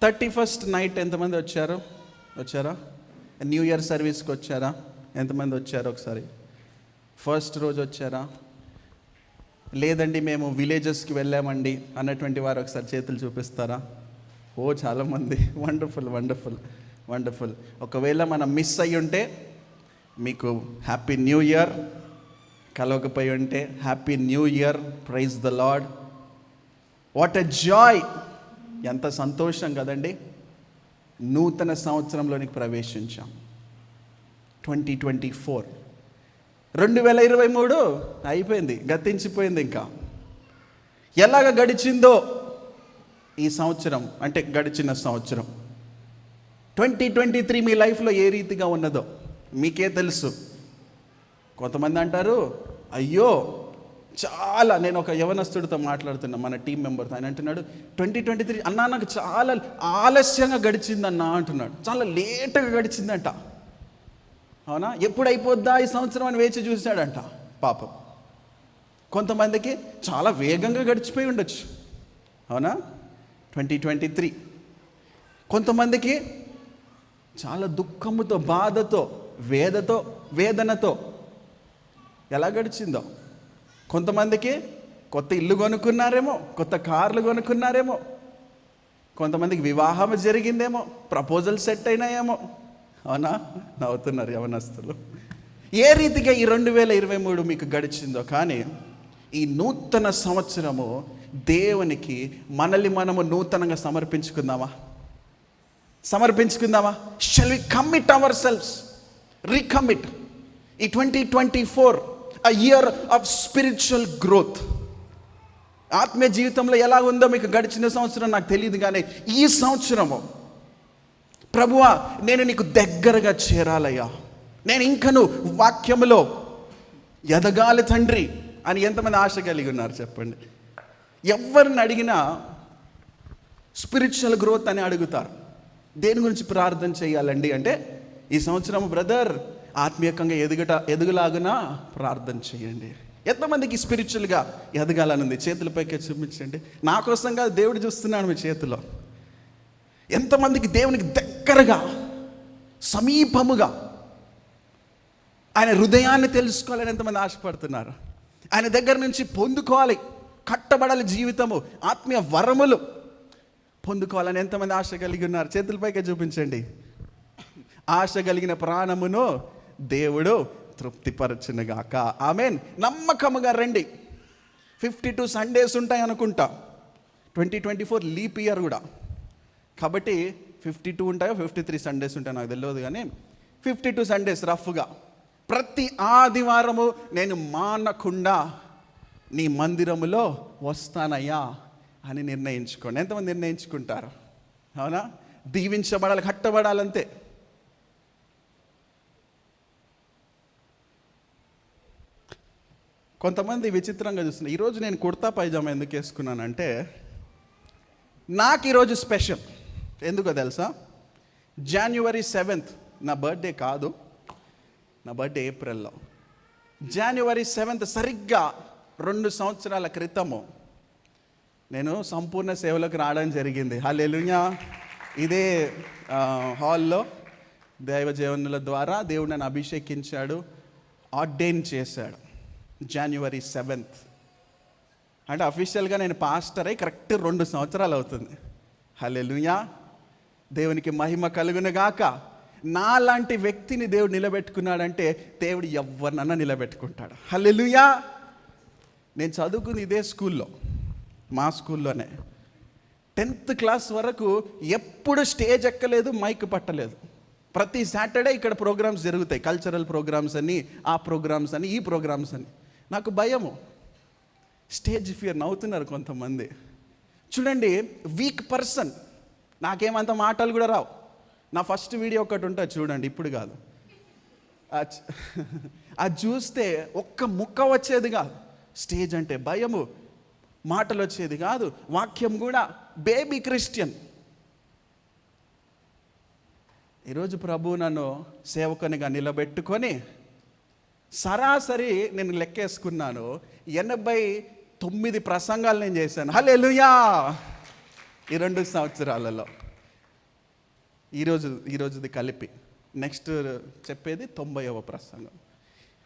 31st night ఎంతమంది వచ్చారా? New year సర్వీస్కి వచ్చారా? ఎంతమంది వచ్చారు? ఒకసారి ఫస్ట్ రోజు వచ్చారా? లేదండి మేము విలేజెస్కి వెళ్ళామండి అన్నటువంటి వారు ఒకసారి చేతులు చూపిస్తారా? ఓ చాలామంది. Wonderful wonderful wonderful. ఒకవేళ మనం మిస్ అయ్యి ఉంటే మీకు హ్యాపీ న్యూ ఇయర్. కలవకపోయి ఉంటే happy new year. Praise the Lord. What a joy! ఎంత సంతోషం కదండి. నూతన సంవత్సరంలోనికి ప్రవేశించాం. 2024 2023 అయిపోయింది, గతించిపోయింది. ఇంకా ఎలాగ గడిచిందో ఈ సంవత్సరం, అంటే గడిచిన సంవత్సరం 2023 మీ లైఫ్లో ఏ రీతిగా ఉన్నదో మీకే తెలుసు. కొంతమంది అంటారు, అయ్యో చాలా, నేను ఒక యవనస్తుడితో మాట్లాడుతున్నా, మన టీం మెంబర్తో. ఆయన అంటున్నాడు, 2023 అన్నా నాకు చాలా ఆలస్యంగా గడిచిందన్నా అంటున్నాడు. చాలా లేటుగా గడిచిందంట. అవునా? ఎప్పుడు అయిపోద్దా ఈ సంవత్సరం అని వేచి చూశాడంట పాపం. కొంతమందికి చాలా వేగంగా గడిచిపోయి ఉండొచ్చు. అవునా? 2023 కొంతమందికి చాలా దుఃఖముతో, బాధతో, వేదనతో ఎలా గడిచిందో. కొంతమందికి కొత్త ఇల్లు కొనుక్కున్నారేమో, కొత్త కార్లు కొనుక్కున్నారేమో, కొంతమందికి వివాహం జరిగిందేమో, ప్రపోజల్ సెట్ అయినాయేమో. అవునా? నవ్వుతున్నారు యవనస్తులు. ఏ రీతిగా ఈ 2023 మీకు గడిచిందో. కానీ ఈ నూతన సంవత్సరము దేవునికి మనల్ని మనము నూతనంగా సమర్పించుకుందామా? Shall we commit ourselves, recommit. ఈ 2024 a year of spiritual growth. ఆత్మీయ జీవితంలో ఎలా ఉందో మీకు గడిచిన సంవత్సరం నాకు తెలియదు, కానీ ఈ సంవత్సరము ప్రభువా నేను నీకు దగ్గరగా చేరాలయ్యా, నేను ఇంకను వాక్యములో ఎదగాలి తండ్రి అని ఎంతమంది ఆశ కలిగి ఉన్నారు చెప్పండి? ఎవరిని అడిగినా స్పిరిచువల్ గ్రోత్ అని అడుగుతారు. దేని గురించి ప్రార్థన చేయాలండి అంటే, ఈ సంవత్సరం బ్రదర్ ఆత్మీయంగా ఎదుగులాగునా ప్రార్థన చేయండి. ఎంతమందికి స్పిరిచువల్గా ఎదగాలని ఉంది? చేతులపైకి చూపించండి. నా కోసం కాదు, దేవుడు చూస్తున్నాడు మీ చేతిలో. ఎంతమందికి దేవునికి దగ్గరగా, సమీపముగా ఆయన హృదయాన్ని తెలుసుకోవాలని ఎంతమంది ఆశపడుతున్నారు? ఆయన దగ్గర నుంచి పొందుకోవాలి, కట్టబడాలి జీవితము, ఆత్మీయ వరములు పొందుకోవాలని ఎంతమంది ఆశ కలిగి ఉన్నారు? చేతులపైకి చూపించండి. ఆశ కలిగిన ప్రాణమును దేవుడు తృప్తిపరచునుగాక. ఆమేన్. నమ్మకముగా రండి. 52 సండేస్ ఉంటాయి అనుకుంటా. 2024 లీప్ ఇయర్ కూడా కాబట్టి 52 ఉంటాయో 53 సండేస్ ఉంటాయో నాకు తెలియదు, కానీ 52 సండేస్ రఫ్గా. ప్రతి ఆదివారము నేను మానకుండా నీ మందిరములో వస్తానయ్యా అని నిర్ణయించుకోండి. ఎంతమంది నిర్ణయించుకుంటారు? అవునా? దీవించబడాలి, కట్టబడాలంతే. కొంతమంది విచిత్రంగా చూస్తున్నారు. ఈరోజు నేను కుర్తా పైజామా ఎందుకు వేసుకున్నానంటే, నాకు ఈరోజు స్పెషల్. ఎందుకో తెలుసా? January 7th నా బర్త్డే కాదు, నా బర్త్డే ఏప్రిల్లో. January 7th సరిగ్గా 2 సంవత్సరాల క్రితము నేను సంపూర్ణ సేవలోకి రావడం జరిగింది. హల్లెలూయా. ఇదే హాల్లో దైవజనుల ద్వారా దేవుడు నన్ను అభిషేకించాడు, ఆర్డైన్ చేశాడు. January 7th అంటే అఫీషియల్గా నేను పాస్టర్ అయి కరెక్ట్ 2 సంవత్సరాలు అవుతుంది. హల్లెలూయా. దేవునికి మహిమ కలుగునుగాక. నాలాంటి వ్యక్తిని దేవుడు నిలబెట్టుకున్నాడంటే దేవుడు ఎవరినన్నా నిలబెట్టుకుంటాడు. హల్లెలూయా. నేను చదువుకుంది ఇదే స్కూల్లో, మా స్కూల్లోనే. 10th క్లాస్ వరకు ఎప్పుడు స్టేజ్ ఎక్కలేదు, మైక్ పట్టలేదు. ప్రతి సాటర్డే ఇక్కడ ప్రోగ్రామ్స్ జరుగుతాయి, కల్చరల్ ప్రోగ్రామ్స్ అని, ఆ ప్రోగ్రామ్స్ అని, ఈ ప్రోగ్రామ్స్ అని. నాకు భయము, స్టేజ్ ఫియర్. నవ్వుతున్నారు కొంతమంది. చూడండి, వీక్ పర్సన్, నాకేమంత మాటలు కూడా రావు. నా ఫస్ట్ వీడియో ఒకటి ఉంటుంది చూడండి, ఇప్పుడు కాదు, అది చూస్తే ఒక్క ముక్క వచ్చేది కాదు. స్టేజ్ అంటే భయము, మాటలు వచ్చేది కాదు, వాక్యం కూడా బేబీ క్రిస్టియన్. ఈరోజు ప్రభు నన్ను సేవకునిగా నిలబెట్టుకొని సరాసరి నేను లెక్కేసుకున్నాను, 89 ప్రసంగాలు నేను చేశాను. హల్లెలూయా. ఈ 2 సంవత్సరాలలో ఈరోజుది కలిపి నెక్స్ట్ చెప్పేది 90వ ప్రసంగం.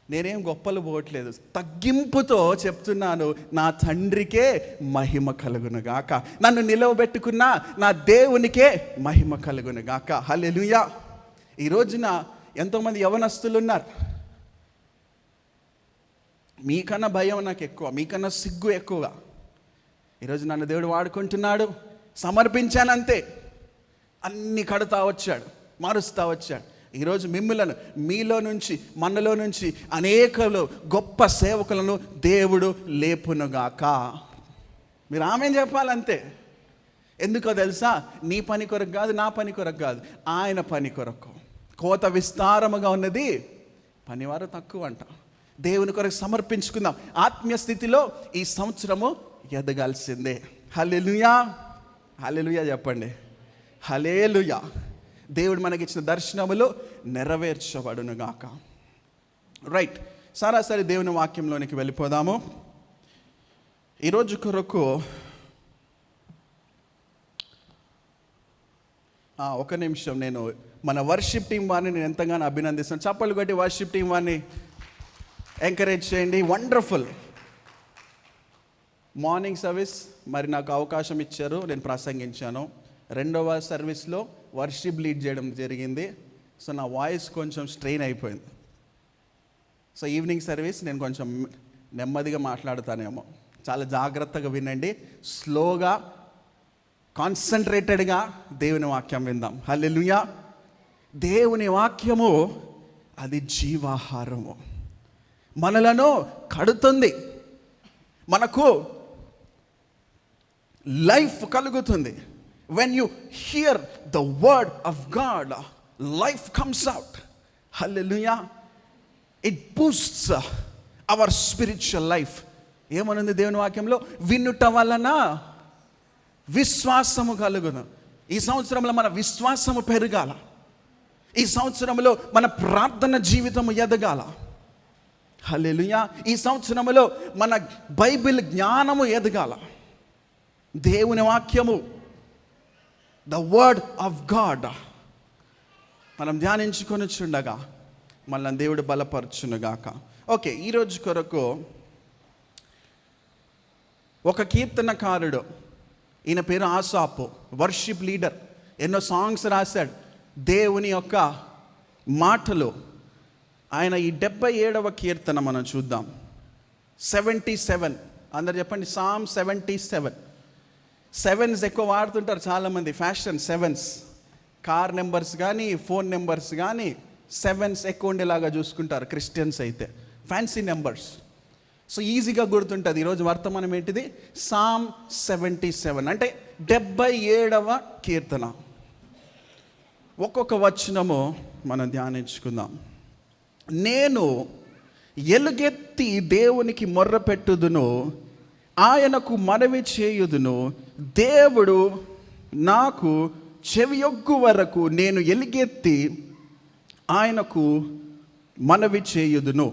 నేనేం గొప్పలు పోవట్లేదు, తగ్గింపుతో చెప్తున్నాను. నా తండ్రికే మహిమ కలుగును గాక, నన్ను నిలవబెట్టుకున్న నా దేవునికే మహిమ కలుగును గాక. హల్లెలూయా. ఈ రోజున ఎంతోమంది యవనస్తులు ఉన్నారు. మీకన్నా భయం నాకు ఎక్కువ, మీకన్నా సిగ్గు ఎక్కువగా. ఈరోజు నన్ను దేవుడు వాడుకుంటున్నాడు, సమర్పించానంతే, అన్ని కడుతూ వచ్చాడు, మారుస్తూ వచ్చాడు. ఈరోజు మిమ్మలను, మీలో నుంచి, మనలో నుంచి అనేకలు గొప్ప సేవకులను దేవుడు లేపునుగాక. మీరు ఆమె చెప్పాలంతే. ఎందుకో తెలుసా? నీ పని కొరకు కాదు, నా పని కొరకు కాదు, ఆయన పని కొరకు. కోత విస్తారముగా ఉన్నది, పనివారు తక్కువ అంట. దేవుని కొరకు సమర్పించుకుందాం. ఆత్మీయ స్థితిలో ఈ సంవత్సరము ఎదగాల్సిందే. హల్లెలూయా. హల్లెలూయా చెప్పండి. హల్లెలూయా. దేవుడు మనకిచ్చిన దర్శనములు నెరవేర్చబడునుగాక. రైట్, సరాసరి దేవుని వాక్యంలోనికి వెళ్ళిపోదాము. ఈరోజు కొరకు ఒక నిమిషం, నేను మన వర్షిప్ టీం వారిని నేను ఎంతగానో అభినందిస్తాను. చప్పలు కొట్టి వర్షిప్ టీం వారిని ఎంకరేజ్ చేయండి. వండర్ఫుల్. మార్నింగ్ సర్వీస్ మరి నాకు అవకాశం ఇచ్చారు, నేను ప్రసంగించాను. రెండవ సర్వీస్లో వర్షిప్ లీడ్ చేయడం జరిగింది. సో నా వాయిస్ కొంచెం స్ట్రెయిన్ అయిపోయింది. సో ఈవినింగ్ సర్వీస్ నేను కొంచెం నెమ్మదిగా మాట్లాడుతానేమో, చాలా జాగ్రత్తగా వినండి. స్లోగా, కాన్సన్ట్రేటెడ్గా దేవుని వాక్యం విందాం. హల్లెలూయా. దేవుని వాక్యము అది జీవాహారము, మనలను కడుతుంది, మనకు లైఫ్ కలుగుతుంది. When you hear the word of God, life comes out. Hallelujah. It boosts our spiritual life. ఏమనుంది దేవుని వాక్యంలో? వినుట వలన విశ్వాసము కలుగును. ఈ సంవత్సరంలో మన విశ్వాసము పెరగాల. ఈ సంవత్సరంలో మన ప్రార్థన జీవితము ఎదగాల. హల్లెలూయా. ఈ సంవత్సరంలో మన బైబిల్ జ్ఞానము ఎదగాల. దేవుని వాక్యము, ద వర్డ్ ఆఫ్ గాడ్ మనం ధ్యానించుకొని చుండగా మనల్ని దేవుడు బలపరచునుగాక. ఓకే, ఈరోజు కొరకు ఒక కీర్తనకారుడు, ఈయన పేరు ఆసాపు, వర్షిప్ లీడర్, ఎన్నో సాంగ్స్ రాశాడు. దేవుని యొక్క మాటలు ఆయన ఈ 77వ కీర్తన మనం చూద్దాం. 77, అందరు చెప్పండి. సామ్ 77. సెవెన్స్ ఎక్కువ వాడుతుంటారు చాలామంది, ఫ్యాషన్ సెవెన్స్. కార్ నెంబర్స్ కానీ ఫోన్ నెంబర్స్ కానీ సెవెన్స్ ఎక్కువ ఉండేలాగా చూసుకుంటారు క్రిస్టియన్స్ అయితే, ఫ్యాన్సీ నెంబర్స్. సో ఈజీగా గుర్తుంటుంది. ఈరోజు వర్తమానం ఏంటిది? సామ్ 77 అంటే 77వ కీర్తన. ఒక్కొక్క వచనము మనం ధ్యానించుకుందాం. నేను ఎలుగెత్తి దేవునికి మొర్రపెట్టుదును, ఆయనకు మనవి చేయుదును. దేవుడు నాకు చెవియొగ్గు వరకు నేను ఎలుగెత్తి ఆయనకు మనవి చేయుదును.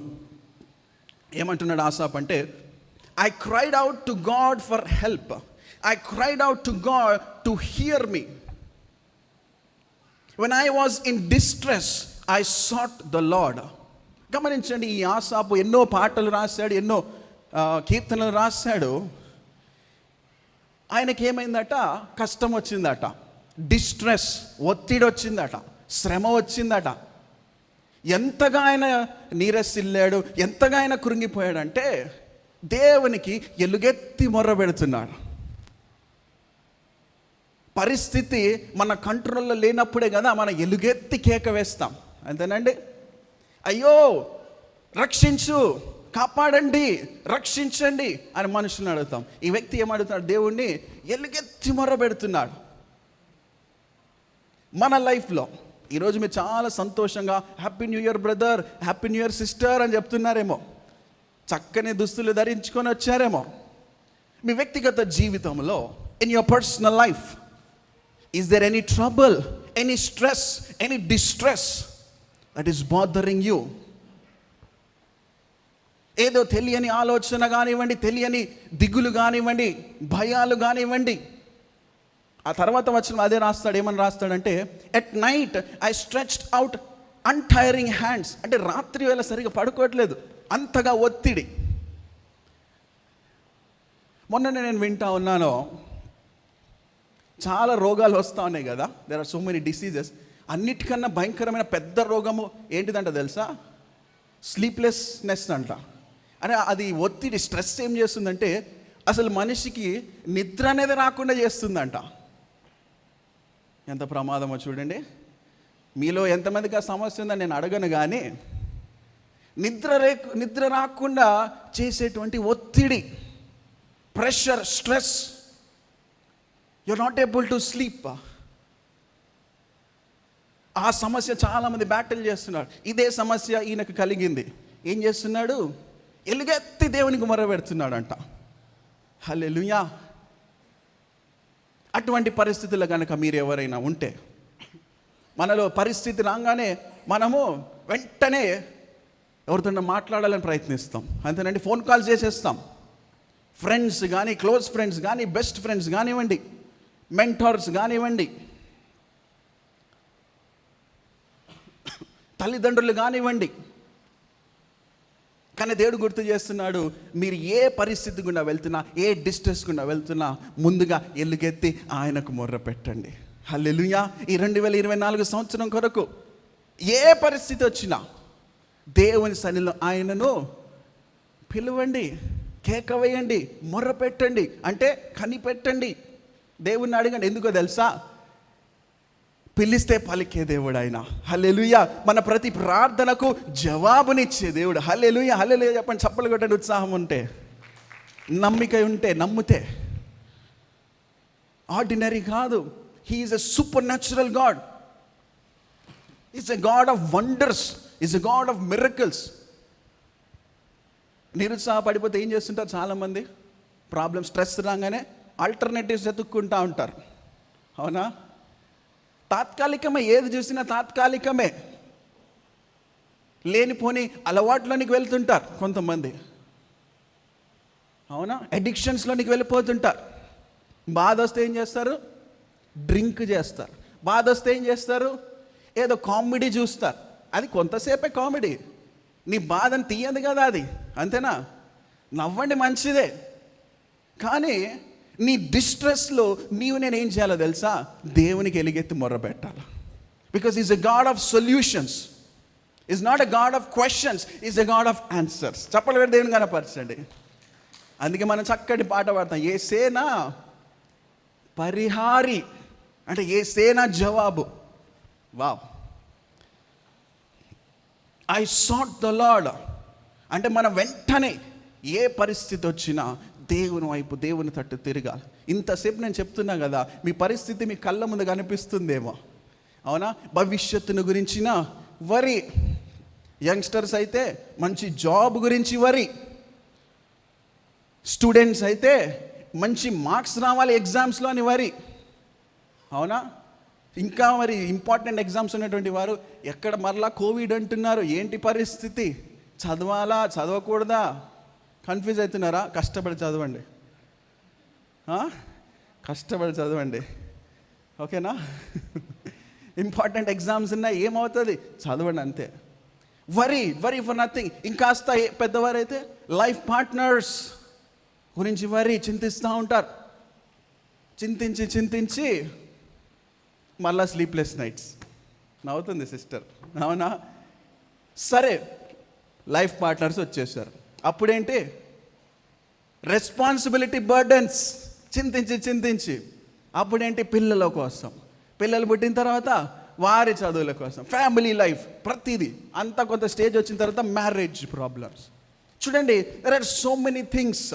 ఏమంటున్నాడు ఆసాప్ అంటే, I cried out to God for help, I cried out to God to hear me. When I was in distress I sought the Lord. గమనించండి, ఈ ఆసాపు ఎన్నో పాటలు రాశాడు, ఎన్నో కీర్తనలు రాశాడు. ఆయనకి ఏమైందట? కష్టం వచ్చిందట, డిస్ట్రెస్, ఒత్తిడి వచ్చిందట, శ్రమ వచ్చిందట. ఎంతగా ఆయన నీరసిల్లాడు, ఎంతగా ఆయన కృంగిపోయాడంటే దేవునికి ఎలుగెత్తి మొర్ర పెడుతున్నాడు. పరిస్థితి మన కంట్రోల్లో లేనప్పుడే కదా మనం ఎలుగెత్తి కేక వేస్తాం, అంతేనండి. అయ్యో రక్షించు, కాపాడండి, రక్షించండి అని మనుషులను అడుగుతాం. ఈ వ్యక్తి ఏమడుగుతాడు? దేవుణ్ణి ఎలుగెత్తి మొర్ర పెడుతున్నాడు. మన లైఫ్లో ఈరోజు మీరు చాలా సంతోషంగా happy new year brother, happy new year sister అని చెప్తున్నారేమో, చక్కని దుస్తులు ధరించుకొని వచ్చారేమో. మీ వ్యక్తిగత జీవితంలో, in your personal life, is there any trouble, any stress, any distress that is bothering you? ఏదో తెలియని ఆలోచన కానివ్వండి, తెలియని దిగులు కానివ్వండి, భయాలు కానివ్వండి. ఆ తర్వాత వచ్చిన అదే రాస్తాడు. ఏమని రాస్తాడంటే, at night I stretched out untiring hands. అంటే రాత్రి వేళ సరిగా పడుకోవట్లేదు, అంతగా ఒత్తిడి. మొన్న నేను వింటా ఉన్నాను, చాలా రోగాలు వస్తూ ఉన్నాయి కదా, there are so many diseases. అన్నిటికన్నా భయంకరమైన పెద్ద రోగము ఏంటిదంట తెలుసా? స్లీప్లెస్నెస్ అంట. అంటే అది ఒత్తిడి, స్ట్రెస్ ఏం చేస్తుందంటే అసలు మనిషికి నిద్ర అనేది రాకుండా చేస్తుందంట. ఎంత ప్రమాదమో చూడండి. మీలో ఎంతమందికి ఆ సమస్య ఉందని నేను అడగను, కానీ నిద్ర రాకుండా చేసేటువంటి ఒత్తిడి, pressure, stress, you are not able to sleep. ఆ సమస్య చాలామంది బ్యాటిల్ చేస్తున్నారు. ఇదే సమస్య ఈయనకు కలిగింది. ఏం చేస్తున్నాడు? ఎలుగెత్తి దేవునికి మొరపెడుతున్నాడంట. హల్లెలూయా. అటువంటి పరిస్థితుల్లో కనుక మీరు ఎవరైనా ఉంటే, మనలో పరిస్థితి రాగానే మనము వెంటనే ఎవరితో మాట్లాడాలని ప్రయత్నిస్తాం, అంతేనండి. ఫోన్ కాల్స్ చేసేస్తాం. ఫ్రెండ్స్ కానీ, క్లోజ్ ఫ్రెండ్స్ కానీ, బెస్ట్ ఫ్రెండ్స్ కానివ్వండి, మెంటార్స్ కానివ్వండి, తల్లిదండ్రులు కానివ్వండి. కానీ దేవుడు గుర్తు చేస్తున్నాడు, మీరు ఏ పరిస్థితి గుండా వెళ్తున్నా, ఏ డిస్ట్రెస్ గుండా వెళ్తున్నా, ముందుగా ఎలుగెత్తి ఆయనకు మొర్ర పెట్టండి. హల్లెలూయా. ఈ 2024 సంవత్సరం కొరకు ఏ పరిస్థితి వచ్చినా దేవుని సన్నిధిలో ఆయనను పిలవండి, కేక వేయండి, మొర్ర పెట్టండి, అంటే కనిపెట్టండి. దేవుణ్ణి అడగండి. ఎందుకో తెలుసా? పిలిస్తే పలికే దేవుడు ఆయన. హల్లెలూయా. మన ప్రతి ప్రార్థనకు జవాబునిచ్చే దేవుడు. హల్లెలూయా. హల్లెలూయా చెప్పండి, చప్పలు కొట్టండి. ఉత్సాహం ఉంటే, నమ్మిక ఉంటే, నమ్మితే. ఆర్డినరీ కాదు. He is a supernatural God. Is a God of wonders, is a God of miracles. నిరుత్సాహపడిపోతే ఏం చేస్తుంటారు చాలామంది? ప్రాబ్లమ్, స్ట్రెస్ రాగానే ఆల్టర్నేటివ్స్ వెతుక్కుంటూ ఉంటారు. అవునా? తాత్కాలికమే, ఏది చూసినా తాత్కాలికమే. లేనిపోని అలవాట్లోనికి వెళ్తుంటారు కొంతమంది. అవునా? అడిక్షన్స్లోనికి వెళ్ళిపోతుంటారు. బాధ వస్తే ఏం చేస్తారు? డ్రింక్ చేస్తారు. బాధ వస్తే ఏం చేస్తారు? ఏదో కామెడీ చూస్తారు. అది కొంతసేపే కామెడీ, నీ బాధను తీయదు కదా అది, అంతేనా? నవ్వండి, మంచిదే. కానీ నీ డిస్ట్రెస్లో నేను ఏం చేయాలో తెలుసా? దేవునికి ఎలుగెత్తి మొర్ర పెట్టాలి. Because is a God of solutions, is not a God of questions, is a God of answers. చెప్పలు పెట్టి దేవుని కనపరచండి. అందుకే మనం చక్కటి పాట పాడతాం, ఏ సేనా పరిహారి, అంటే ఏ సేనా జవాబు. Wow. I sought the Lord అంటే మనం వెంటనే ఏ పరిస్థితి వచ్చినా దేవుని వైపు, దేవుని తట్టు తిరగాలి. ఇంతసేపు నేను చెప్తున్నా కదా, మీ పరిస్థితి మీ కళ్ళ ముందు కనిపిస్తుందేమో, అవునా? భవిష్యత్తును గురించిన వరి. యంగ్స్టర్స్ అయితే మంచి జాబ్ గురించి వరి. స్టూడెంట్స్ అయితే మంచి మార్క్స్ రావాలి ఎగ్జామ్స్లో అని వరి. అవునా? ఇంకా మరి ఇంపార్టెంట్ ఎగ్జామ్స్ ఉన్నటువంటి వారు ఎక్కడ మరలా కోవిడ్ అంటున్నారు, ఏంటి పరిస్థితి, చదవాలా చదవకూడదా, కన్ఫ్యూజ్ అవుతున్నారా? కష్టపడి చదవండి, కష్టపడి చదవండి, ఓకేనా? ఇంపార్టెంట్ ఎగ్జామ్స్ ఉన్నాయి, ఏమవుతుంది, చదవండి అంతే. Worry for nothing. ఇంకాస్త పెద్దవారైతే లైఫ్ పార్ట్నర్స్ గురించి చింతిస్తూ ఉంటారు. చింతించి మళ్ళా స్లీప్లెస్ నైట్స్. నవ్వుతుంది సిస్టర్, అవునా? సరే, లైఫ్ పార్ట్నర్స్ వచ్చేసారు. అప్పుడేంటి? Responsibility burdens. చింతించి అప్పుడేంటి? పిల్లల కోసం. పిల్లలు పుట్టిన తర్వాత వారి చదువుల కోసం, ఫ్యామిలీ లైఫ్, ప్రతిదీ. అంతా కొంత స్టేజ్ వచ్చిన తర్వాత మ్యారేజ్ ప్రాబ్లమ్స్. చూడండి, there are so many things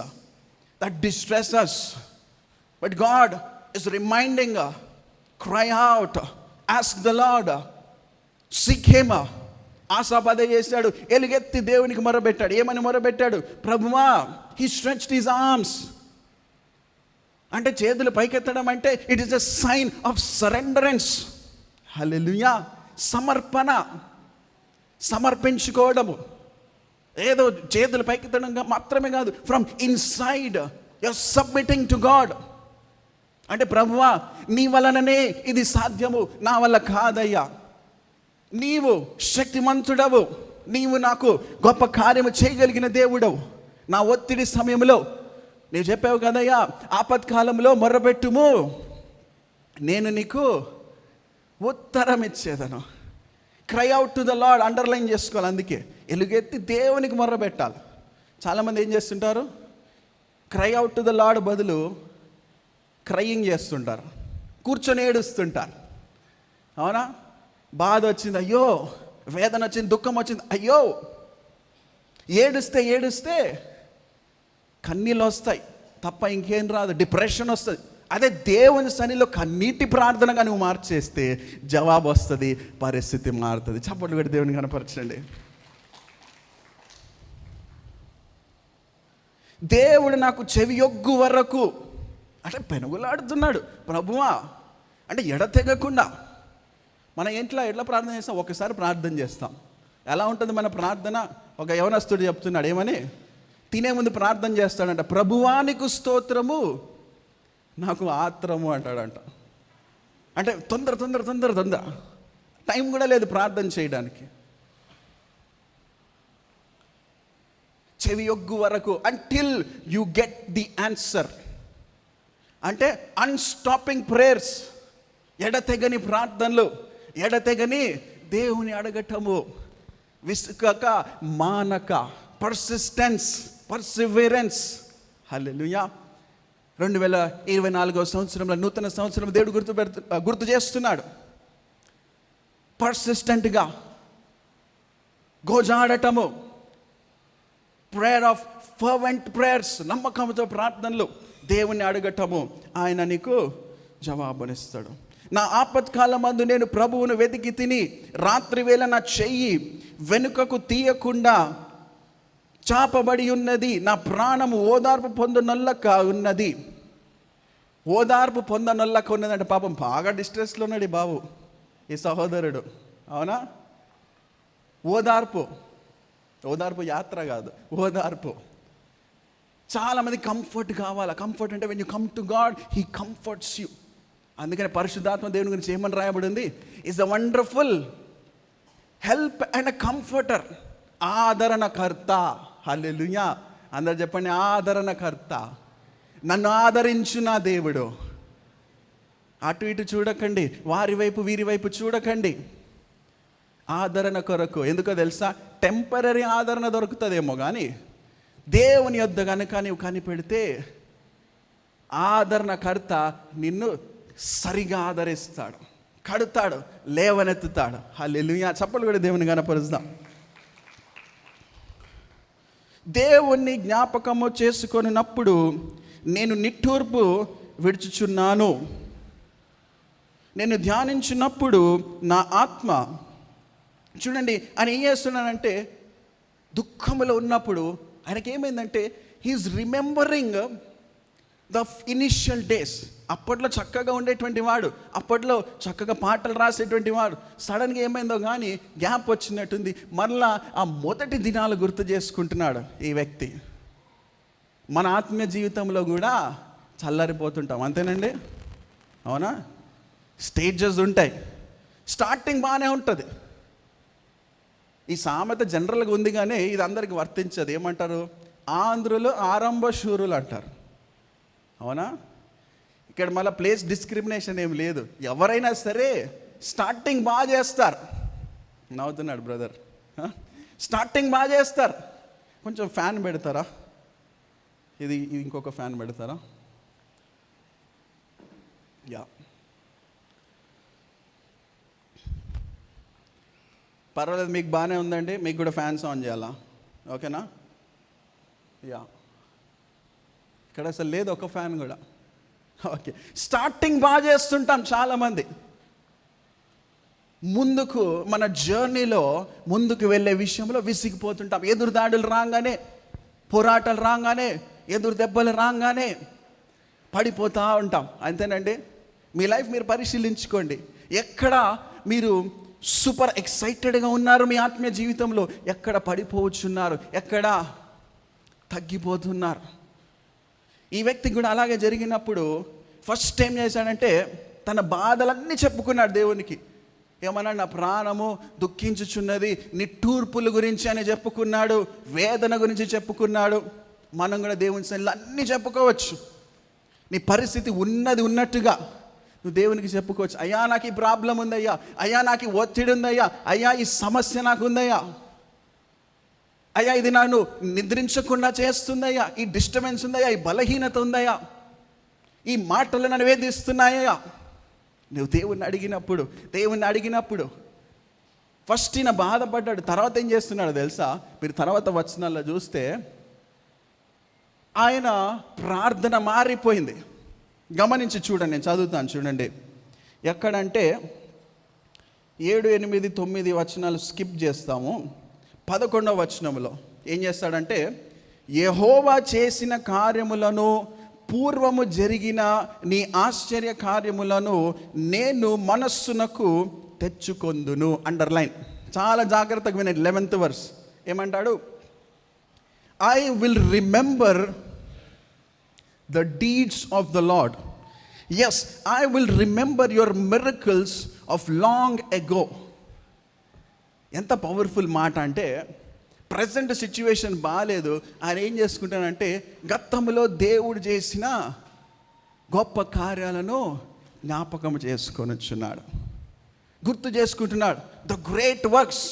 that distress us, but God is reminding, cry out, ask the Lord, seek him. ఆశాపదే చేశాడు, ఎలుగెత్తి దేవునికి మొరబెట్టాడు. ఏమని మొరబెట్టాడు? ప్రభువా, హీ స్ట్రెచ్డ్ హిస్ ఆర్మ్స్. అంటే చేతులు పైకెత్తడం అంటే it is a sign of surrenderance. Hallelujah. సమర్పణ, సమర్పించుకోవడము. ఏదో చేతులు పైకెత్తడం మాత్రమే కాదు, from inside you are submitting to God. అంటే ప్రభువా, నీ వలననే ఇది సాధ్యము, నా వల్ల కాదయ్యా. నీవు శక్తిమంతుడవు, నీవు నాకు గొప్ప కార్యము చేయగలిగిన దేవుడవు. నా ఒత్తిడి సమయంలో నీవు చెప్పావు కదయ్యా, ఆపత్కాలంలో మొర్రపెట్టుము, నేను నీకు ఉత్తరం ఇచ్చేదను. Cry out to the Lord underline చేసుకోవాలి. అందుకే ఎలుగెత్తి దేవునికి మొర్రపెట్టాలి. చాలామంది ఏం చేస్తుంటారు, cry out to the Lord బదులు క్రయింగ్ చేస్తుంటారు, కూర్చొని ఏడుస్తుంటారు. అవునా? బాధ వచ్చింది, అయ్యో. వేదన వచ్చింది, దుఃఖం వచ్చింది, అయ్యో. ఏడుస్తే కన్నీళ్ళు వస్తాయి తప్ప ఇంకేం రాదు. డిప్రెషన్ వస్తుంది. అదే దేవుని సన్నిధిలో కన్నీటి ప్రార్థనగా నువ్వు మార్చేస్తే జవాబు వస్తుంది, పరిస్థితి మారుతుంది. చప్పట్లు పెట్టి దేవుని కనపరచండి. దేవుడు నాకు చెవియొగ్గు వరకు అంటే పెనుగులాడుతున్నాడు ప్రభువా, అంటే ఎడతెగకుండా. మన ఇంట్లో ఎట్లా ప్రార్థన చేస్తాం? ఒకసారి ప్రార్థన చేస్తాం. ఎలా ఉంటుంది మన ప్రార్థన? ఒక యవనస్తుడు చెప్తున్నాడు, ఏమని? తినే ముందు ప్రార్థన చేస్తాడంట, ప్రభువానికి స్తోత్రము, నాకు ఆత్రము అంటాడంట. అంటే తొందర టైం కూడా లేదు ప్రార్థన చేయడానికి. చెవియొగ్గు వరకు, until you get the answer. అంటే అన్స్టాపింగ్ ప్రేయర్స్, ఎడతెగని ప్రార్థనలు, ఎడతెగని దేవుని అడగటము, విసుకక మానక, పర్సివరెన్స్. హల్లెలూయా. 2024వ సంవత్సరంలో, నూతన సంవత్సరం దేవుడు గుర్తు చేస్తున్నాడు. పర్సిస్టెంట్గా గోజాడటము, ప్రేయర్ ఆఫ్ ఫర్వెంట్ ప్రేయర్స్, నమ్మకంతో ప్రార్థనలు, దేవుని అడగటము, ఆయన నీకు జవాబునిస్తాడు. నా ఆపత్కాలమందు నేను ప్రభువును వెతికి తిని, రాత్రి వేళ నా చెయ్యి వెనుకకు తీయకుండా చాపబడి ఉన్నది, నా ప్రాణము ఓదార్పు పొందనొల్లక ఉన్నది. ఓదార్పు పొందనొల్లక ఉన్నదంటే పాపం బాగా డిస్ట్రెస్లో ఉన్నాడు ఈ బాబు, ఈ సహోదరుడు. అవునా? ఓదార్పు యాత్ర కాదు, ఓదార్పు. చాలామంది కంఫర్ట్ కావాలా. కంఫర్ట్ అంటే when you come to God, he comforts you. అందుకని పరిశుద్ధాత్మ దేవుని గురించి ఏమని రాయబడింది? Is a wonderful help and a comforter. ఆదరణకర్త. హల్లెలూయా. అందరు చెప్పండి, ఆదరణకర్త. నన్ను ఆదరించు నా దేవుడు. అటు ఇటు చూడకండి, వారి వైపు వీరి వైపు చూడకండి. ఆదరణ కొరకు. ఎందుకో తెలుసా? టెంపరీ ఆదరణ దొరుకుతుందేమో, కానీ దేవుని యొద్ద కనుక నీవు కనిపెడితే ఆదరణకర్త నిన్ను సరిగా ఆదరిస్తాడు, కడతాడు, లేవనెత్తుతాడు. హల్లెలూయా. చప్పలు కూడా దేవుని కనపరుస్తాం. దేవుణ్ణి జ్ఞాపకము చేసుకొనినప్పుడు నేను నిట్టూర్పు విడుచుచున్నాను. నేను ధ్యానించినప్పుడు నా ఆత్మ, చూడండి ఆయన ఏం చేస్తున్నానంటే, దుఃఖములో ఉన్నప్పుడు ఆయనకి ఏమైందంటే, he is remembering the initial days. అప్పట్లో చక్కగా ఉండేటువంటి వాడు, అప్పట్లో చక్కగా పాటలు రాసేటువంటి వాడు. సడన్గా ఏమైందో కానీ గ్యాప్ వచ్చినట్టుంది. మరలా ఆ మొదటి దినాలు గుర్తు చేసుకుంటున్నాడు ఈ వ్యక్తి. మన ఆత్మీయ జీవితంలో కూడా చల్లారిపోతుంటాం, అంతేనండి? అవునా? స్టేజెస్ ఉంటాయి. స్టార్టింగ్ బాగానే ఉంటుంది. ఈ సామెత జనరల్గా ఉంది కానీ ఇది అందరికి వర్తించదు. ఏమంటారు? ఆంధ్రులు ఆరంభ శూరులు అంటారు. అవునా? ఇక్కడ మళ్ళీ ప్లేస్ డిస్క్రిమినేషన్ ఏం లేదు. ఎవరైనా సరే స్టార్టింగ్ బాగా చేస్తారు. నవ్వుతున్నాడు బ్రదర్. స్టార్టింగ్ బాగా చేస్తారు. కొంచెం ఫ్యాన్ పెడతారా? ఇది ఇంకొక ఫ్యాన్ పెడతారా? యా, పర్వాలేదు, మీకు బాగానే ఉందండి. మీకు కూడా ఫ్యాన్స్ ఆన్ చేయాలా? ఓకేనా? యా, ఇక్కడ అసలు లేదు ఒక ఫ్యాన్ కూడా. ఓకే, స్టార్టింగ్ బాగా చేస్తుంటాం చాలామంది. ముందుకు మన జర్నీలో ముందుకు వెళ్ళే విషయంలో విసిగిపోతుంటాం. ఎదురు దాడులు రాగానే, పోరాటాలు రాగానే, ఎదురు దెబ్బలు రాగానే పడిపోతూ ఉంటాం. అంతేనండి? మీ లైఫ్ మీరు పరిశీలించుకోండి. ఎక్కడ మీరు సూపర్ ఎక్సైటెడ్గా ఉన్నారు మీ ఆత్మీయ జీవితంలో, ఎక్కడ పడిపోవచ్చున్నారు, ఎక్కడ తగ్గిపోతున్నారు. ఈ వ్యక్తికి కూడా అలాగే జరిగినప్పుడు ఫస్ట్ ఏం చేశాడంటే తన బాధలన్నీ చెప్పుకున్నాడు దేవునికి. ఏమన్నా నా ప్రాణము దుఃఖించుచున్నది, నిట్టూర్పుల గురించి అని చెప్పుకున్నాడు, వేదన గురించి చెప్పుకున్నాడు. మనం కూడా దేవుని సన్నిధిలో అన్నీ చెప్పుకోవచ్చు. నీ పరిస్థితి ఉన్నది ఉన్నట్టుగా నువ్వు దేవునికి చెప్పుకోవచ్చు. అయ్యా నాకు ఈ ప్రాబ్లం ఉందయ్యా, అయ్యా నాకు ఈ ఒత్తిడి ఉందయ్యా, అయ్యా ఈ సమస్య నాకు ఉందయ్యా, అయ్యా ఇది నన్ను నిద్రించకుండా చేస్తుందయ్యా, ఈ డిస్టర్బెన్స్ ఉందయ్యా, ఈ బలహీనత ఉందయ్యా, ఈ మాటలు నన్ను వేధిస్తున్నాయ్యా. నువ్వు దేవుణ్ణి అడిగినప్పుడు ఫస్ట్ ఈయన బాధపడ్డాడు. తర్వాత ఏం చేస్తున్నాడు తెలుసా? మీరు తర్వాత వచనాల్లో చూస్తే ఆయన ప్రార్థన మారిపోయింది. గమనించి చూడండి, నేను చదువుతాను చూడండి. ఎక్కడంటే 7, 8, 9 వచనాలు స్కిప్ చేస్తాము. 11వ వచనంలో ఏం చేస్తాడంటే, యెహోవా చేసిన కార్యములను, పూర్వము జరిగిన నీ ఆశ్చర్య కార్యములను నేను మనస్సునకు తెచ్చుకొందును. అండర్లైన్, చాలా జాగ్రత్తగా వినండి. 11th వర్స్ ఏమంటాడు? I will remember the deeds of the Lord. Yes, I will remember your miracles of long ago. ఎంత పవర్ఫుల్ మాట అంటే, ప్రజెంట్ సిచ్యువేషన్ బాగాలేదు, ఆయన ఏం చేసుకుంటానంటే గతంలో దేవుడు చేసిన గొప్ప కార్యాలను జ్ఞాపకం చేసుకొని వచ్చున్నాడు, గుర్తు చేసుకుంటున్నాడు. ద గ్రేట్ వర్క్స్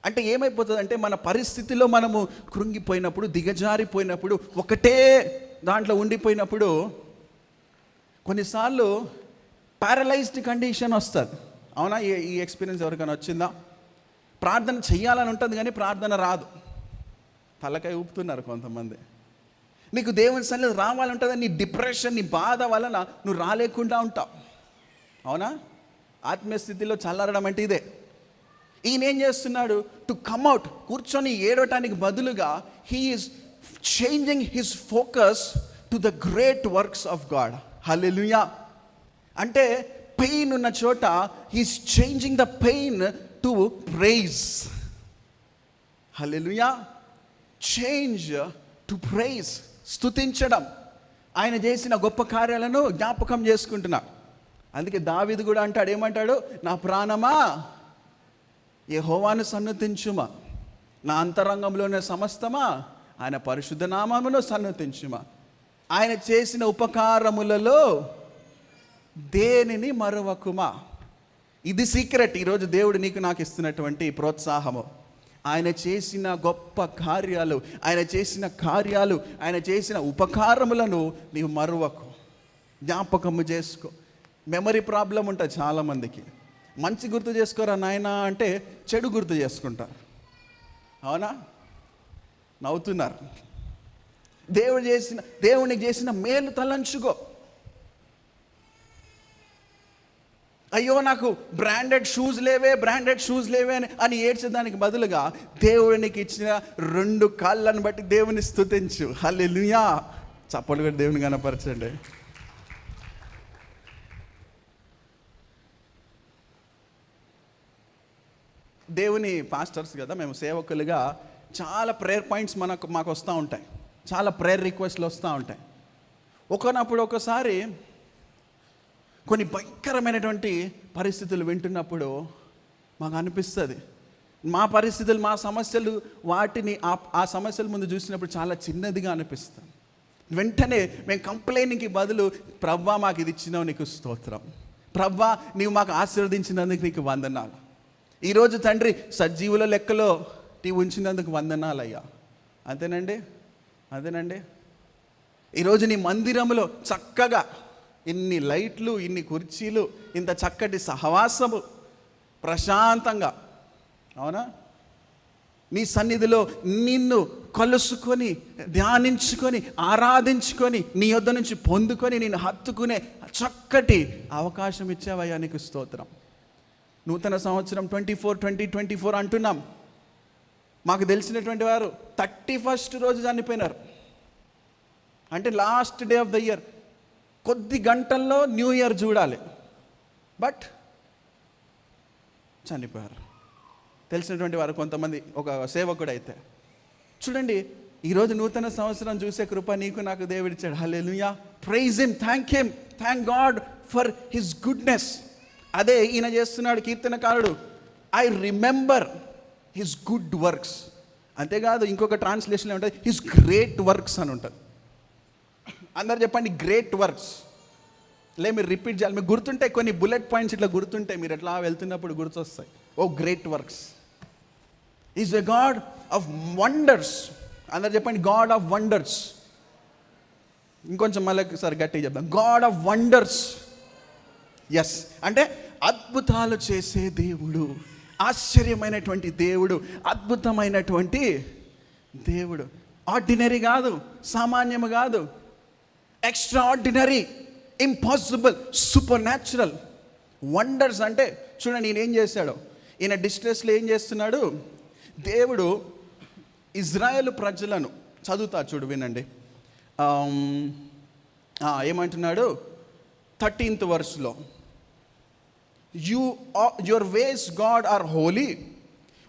అంటే ఏమైపోతుందంటే, మన పరిస్థితిలో మనము కృంగిపోయినప్పుడు, దిగజారిపోయినప్పుడు, ఒకటే దాంట్లో ఉండిపోయినప్పుడు కొన్నిసార్లు ప్యారలైజ్డ్ కండిషన్ వస్తుంది. అవునా? ఈ ఎక్స్పీరియన్స్ ఎవరికైనా వచ్చిందా? ప్రార్థన చెయ్యాలని ఉంటుంది కానీ ప్రార్థన రాదు. తలకాయ ఊపుతున్నారు కొంతమంది. నీకు దేవుని సన్నిధి రావాలంటుంది, నీ డిప్రెషన్, నీ బాధ వలన నువ్వు రాలేకుండా ఉంటావు. అవునా? ఆత్మీయ స్థితిలో చల్లారడం అంటే ఇదే. ఈయన ఏం చేస్తున్నాడు? టు కమ్అవుట్, కూర్చొని ఏడవటానికి బదులుగా he is changing his focus to the great works of God. Hallelujah. అంటే పెయిన్ ఉన్న చోట he's changing the pain to praise. Hallelujah. Change to praise. స్తుతించడం, ఆయన చేసిన గొప్ప కార్యాలను జ్ఞాపకం చేసుకుంటున్నా. అందుకే దావీదు కూడా అంటాడు, ఏమంటాడు? నా ప్రాణమా యెహోవాను సన్నుతించుమా, నా అంతరంగంలోనే సమస్తమా ఆయన పరిశుద్ధ నామమును సన్నతించుమా. ఆయన చేసిన ఉపకారములలో దేనిని మరువకుమా. ఇది సీక్రెట్. ఈరోజు దేవుడు నీకు నాకు ఇస్తున్నటువంటి ప్రోత్సాహము. ఆయన చేసిన గొప్ప కార్యాలు, ఆయన చేసిన ఉపకారములను నీవు మరువకు, జ్ఞాపకము చేసుకో. మెమరీ ప్రాబ్లం ఉంటుంది చాలామందికి. మంచి గుర్తు చేసుకోరా నాయనా అంటే చెడు గుర్తు చేసుకుంటారు. అవునా? నవ్వుతున్నారు. దేవునికి చేసిన మేలు తలంచుకో. అయ్యో నాకు బ్రాండెడ్ షూస్ లేవే అని ఏడ్చేదానికి బదులుగా దేవునికి ఇచ్చిన 2 కాళ్ళను బట్టి దేవుని స్తుతించు. హల్లెలూయా. చప్పట్లు కూడా దేవుని కనపరచండి. దేవుని పాస్టర్స్ కదా, మేము సేవకులుగా చాలా ప్రేయర్ పాయింట్స్ మాకు వస్తూ ఉంటాయి, చాలా ప్రేయర్ రిక్వెస్ట్లు వస్తూ ఉంటాయి. ఒకసారి కొన్ని భయంకరమైనటువంటి పరిస్థితులు వింటున్నప్పుడు మాకు అనిపిస్తుంది, మా పరిస్థితులు, మా సమస్యలు, వాటిని ఆ సమస్యల ముందు చూసినప్పుడు చాలా చిన్నదిగా అనిపిస్తుంది. వెంటనే మేము కంప్లైనింగ్కి బదులు, ప్రవ్వా మాకు ఇది ఇచ్చినావు, నీకు స్తోత్రం, ప్రవ్వా నీవు మాకు ఆశీర్వదించినందుకు నీకు వందనాలు, ఈరోజు తండ్రి సజీవుల లెక్కలో నీవు ఉంచినందుకు వందనాలయ్యా. అంతేనండి. ఈరోజు నీ మందిరంలో చక్కగా ఇన్ని లైట్లు, ఇన్ని కుర్చీలు, ఇంత చక్కటి సహవాసము, ప్రశాంతంగా, అవునా, నీ సన్నిధిలో నిన్ను కలుసుకొని, ధ్యానించుకొని, ఆరాధించుకొని, నీ యొద్ద నుంచి పొందుకొని, నేను హత్తుకునే చక్కటి అవకాశం ఇచ్చావయ్యా, నీకు స్తోత్రం. నూతన సంవత్సరం 2024 అంటున్నాం. మాకు తెలిసినటువంటి వారు 31st రోజు చనిపోయినారు. అంటే last day of the year. కొద్ది గంటల్లో న్యూ ఇయర్ చూడాలి, బట్ చనిపోయారు. తెలిసినటువంటి వారు కొంతమంది, ఒక సేవకుడు అయితే చూడండి, ఈరోజు నూతన సంవత్సరం చూసే కృప నీకు నాకు దేవుడిచ్చాడు. Hallelujah, praise him, thank God for his goodness. అదే ఈయన చేస్తున్నాడు కీర్తనకారుడు. I remember his good works. అంతేకాదు ఇంకొక ట్రాన్స్లేషన్లో ఉంటుంది హిస్ గ్రేట్ వర్క్స్ అని ఉంటుంది. అందరు చెప్పండి గ్రేట్ వర్క్స్. మీరు రిపీట్ చేయాలి. మీకు గుర్తుంటాయి కొన్ని బుల్లెట్ పాయింట్స్, ఇట్లా గుర్తుంటాయి, మీరు ఎట్లా వెళ్తున్నప్పుడు గుర్తొస్తాయి. Oh great works. Is a God of wonders. అందరు చెప్పండి గాడ్ ఆఫ్ వండర్స్. ఇంకొంచెం మళ్ళీ సార్ గట్టిగా చెప్దాం, గాడ్ ఆఫ్ వండర్స్. ఎస్, అంటే అద్భుతాలు చేసే దేవుడు, ఆశ్చర్యమైనటువంటి దేవుడు, అద్భుతమైనటువంటి దేవుడు. ఆర్డినరీ కాదు, సామాన్యము కాదు, extraordinary, impossible, super natural. Wonders అంటే చూడండి ఈయన ఏం చేశాడు. ఈయన డిస్ట్రెస్లో ఏం చేస్తున్నాడు. దేవుడు ఇజ్రాయేల్ ప్రజలను చదువుతా చూడు, వినండి. ఏమంటున్నాడు 13th verseలో, your ways God are holy,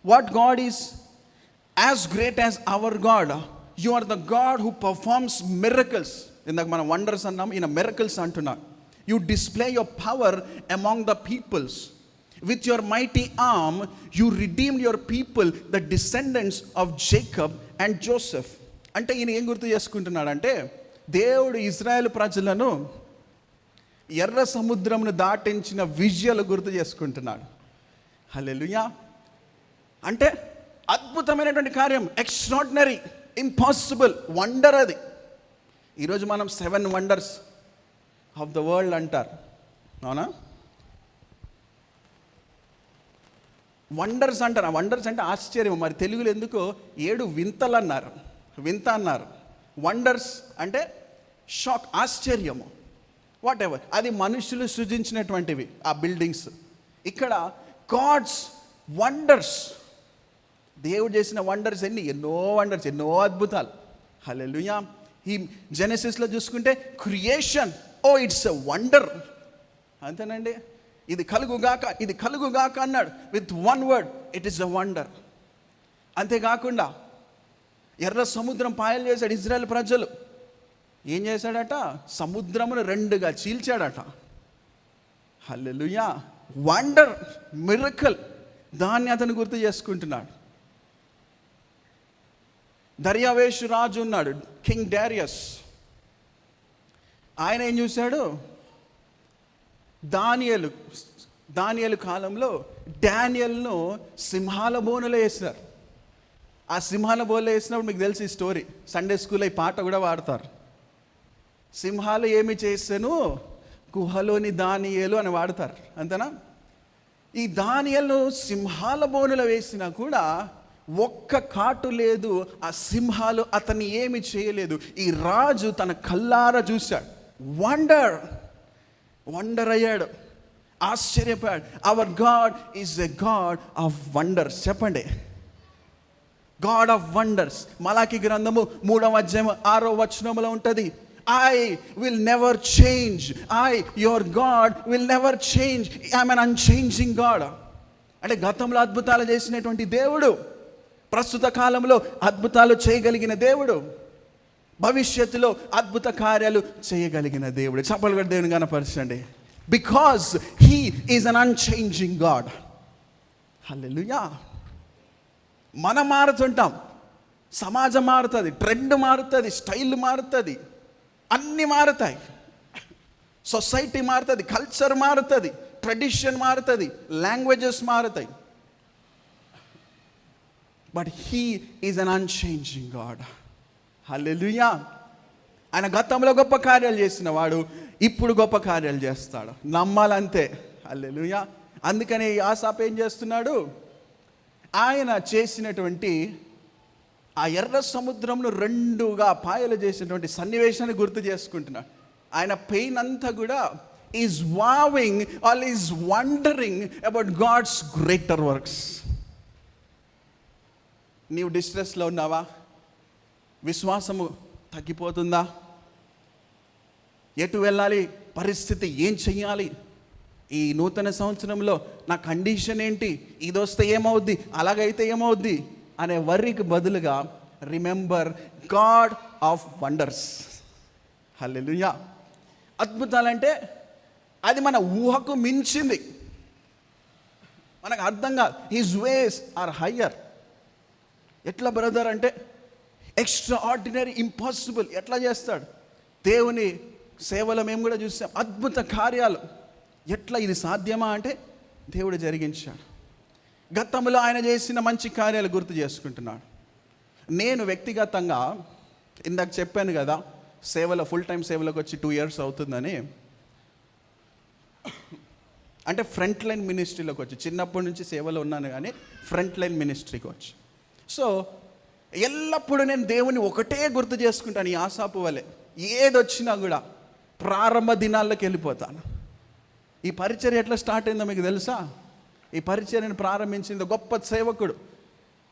what God is as great as our God, you are the God who performs miracles. ఇందాక మనం వండర్స్ అన్నాం, ఈయన మిరకల్స్ అంటున్నాడు. You display your power among the peoples. With your mighty arm, you redeemed your people, the descendants of Jacob and Joseph. అంటే ఈయన ఏం గుర్తు చేసుకుంటున్నాడంటే దేవుడు ఇజ్రాయెల్ ప్రజలను ఎర్ర సముద్రమును దాటించిన విజయాలు గుర్తు చేసుకుంటున్నాడు. హల్లెలూయా. అంటే అద్భుతమైనటువంటి కార్యం, ఎక్స్ట్రాడినరీ, ఇంపాసిబుల్, వండర్. అది ఈరోజు మనం 7 వండర్స్ ఆఫ్ ద వరల్డ్ అంటారు, అవునా? వండర్స్ అంటారు. ఆ వండర్స్ అంటే ఆశ్చర్యం. మరి తెలుగులో ఎందుకో 7 వింతలు అన్నారు, వింత అన్నారు. వండర్స్ అంటే షాక్, ఆశ్చర్యము, వాట్ ఎవర్. అది మనుషులు సృజించినటువంటివి ఆ బిల్డింగ్స్. ఇక్కడ గాడ్స్ వండర్స్, దేవుడు చేసిన వండర్స్ ఎన్నో వండర్స్, ఎన్నో అద్భుతాలు. హల్లెలూయా. ఈ జెనసిస్లో చూసుకుంటే క్రియేషన్, ఇట్స్ ఎ వండర్. అంతేనండి. ఇది కలుగుగాక అన్నాడు with 1 word, it is a wonder. అంతేకాకుండా ఎర్ర సముద్రం పాయలు చేశాడు. ఇజ్రాయెల్ ప్రజలు ఏం చేశాడట, సముద్రమును 2గా చీల్చాడట. హల్లెలూయా, వండర్, మిరకల్. దాన్ని అతను గుర్తు చేసుకుంటున్నాడు. దర్యావేషు రాజు ఉన్నాడు, కింగ్ డారియస్. ఆయన ఏం చూశాడు, దానియేలు కాలంలో డానియల్ను సింహాల బోనులో వేశారు. ఆ సింహాల బోనులో వేసినప్పుడు మీకు తెలిసి ఈ స్టోరీ, సండే స్కూల్లో ఈ పాట కూడా వాడతారు. సింహాలు ఏమి చేశాను, గుహలోని దానియేలు అని వాడతారు, అంతేనా? ఈ దానియేలును సింహాల బోనులో వేసినా కూడా ఒక్క కాటు లేదు, ఆ సింహాలు అతన్ని ఏమి చేయలేదు. ఈ రాజు తన కల్లారా చూశాడు, వండర్ అయ్యాడు, ఆశ్చర్యపోయాడు. Hour God is a God of wonders. చెప్పండి, గాడ్ ఆఫ్ వండర్స్. మలాకి గ్రంథము 3వ అధ్యాయం 6వ వచనములో ఉంటుంది, I will never change. Your God will never change. I am an unchanging God. అంటే గతంలో అద్భుతాలు చేసినటువంటి దేవుడు, ప్రస్తుత కాలంలో అద్భుతాలు చేయగలిగిన దేవుడు, భవిష్యత్తులో అద్భుత కార్యాలు చేయగలిగిన దేవుడు. చప్పలు కూడా దేవుని కనపరచండి. Because he is an unchanging God. Hallelujah. మనం మారుతుంటాం, సమాజం మారుతుంది, ట్రెండ్ మారుతుంది, స్టైల్ మారుతుంది, అన్నీ మారుతాయి. సొసైటీ మారుతుంది, కల్చర్ మారుతుంది, ట్రెడిషన్ మారుతుంది, లాంగ్వేజెస్ మారుతాయి. But he is an unchanging God. Hallelujah. ఆయన గతంలో గొప్ప కార్యాలు చేసిన వాడు, ఇప్పుడు గొప్ప కార్యాలు చేస్తాడు. నమ్మాలంతే. హల్లెలూయా. అందుకని ఆసాపు ఏం చేస్తున్నాడు, ఆయన చేసినటువంటి ఆ ఎర్ర సముద్రంను 2గా పాయలు చేసినటువంటి సన్నివేశాన్ని గుర్తు చేసుకుంటున్నాడు. ఆయన పెయిన్ అంతా కూడా is waving all is wondering about God's greater works. నీవు డిస్ట్రెస్లో ఉన్నావా? విశ్వాసము తగ్గిపోతుందా? ఎటు వెళ్ళాలి? పరిస్థితి ఏం చెయ్యాలి? ఈ నూతన సంవత్సరంలో నా కండిషన్ ఏంటి? ఇది వస్తే ఏమవుద్ది, అలాగైతే ఏమవుద్ది అనే వర్రికి బదులుగా remember God of wonders. Hallelujah. అద్భుతాలంటే అది మన ఊహకు మించింది, మనకు అర్థం కాదు. His ways are higher. ఎట్లా బ్రదర్ అంటే ఎక్స్ట్రా ఆర్డినరీ, ఇంపాసిబుల్. ఎట్లా చేస్తాడు? దేవుని సేవలో మేము కూడా చూసాం అద్భుత కార్యాలు. ఎట్లా ఇది సాధ్యమా అంటే దేవుడు జరిగించాడు. గతంలో ఆయన చేసిన మంచి కార్యాలు గుర్తు చేసుకుంటున్నాడు. నేను వ్యక్తిగతంగా ఇందాక చెప్పాను కదా, సేవలో ఫుల్ టైం సేవలోకి వచ్చి 2 years అవుతుందని. అంటే ఫ్రంట్ లైన్ మినిస్ట్రీలోకి వచ్చి, చిన్నప్పటి నుంచి సేవలో ఉన్నాను కానీ ఫ్రంట్ లైన్ మినిస్ట్రీకి వచ్చి. సో ఎల్లప్పుడూ నేను దేవుని ఒకటే గుర్తు చేసుకుంటాను. ఈ ఆసాపు వలె ఏదొచ్చినా కూడా ప్రారంభ దినాల్లోకి వెళ్ళిపోతాను. ఈ పరిచర్య ఎట్లా స్టార్ట్ అయిందో మీకు తెలుసా? ఈ పరిచర్యను ప్రారంభించింది గొప్ప సేవకుడు,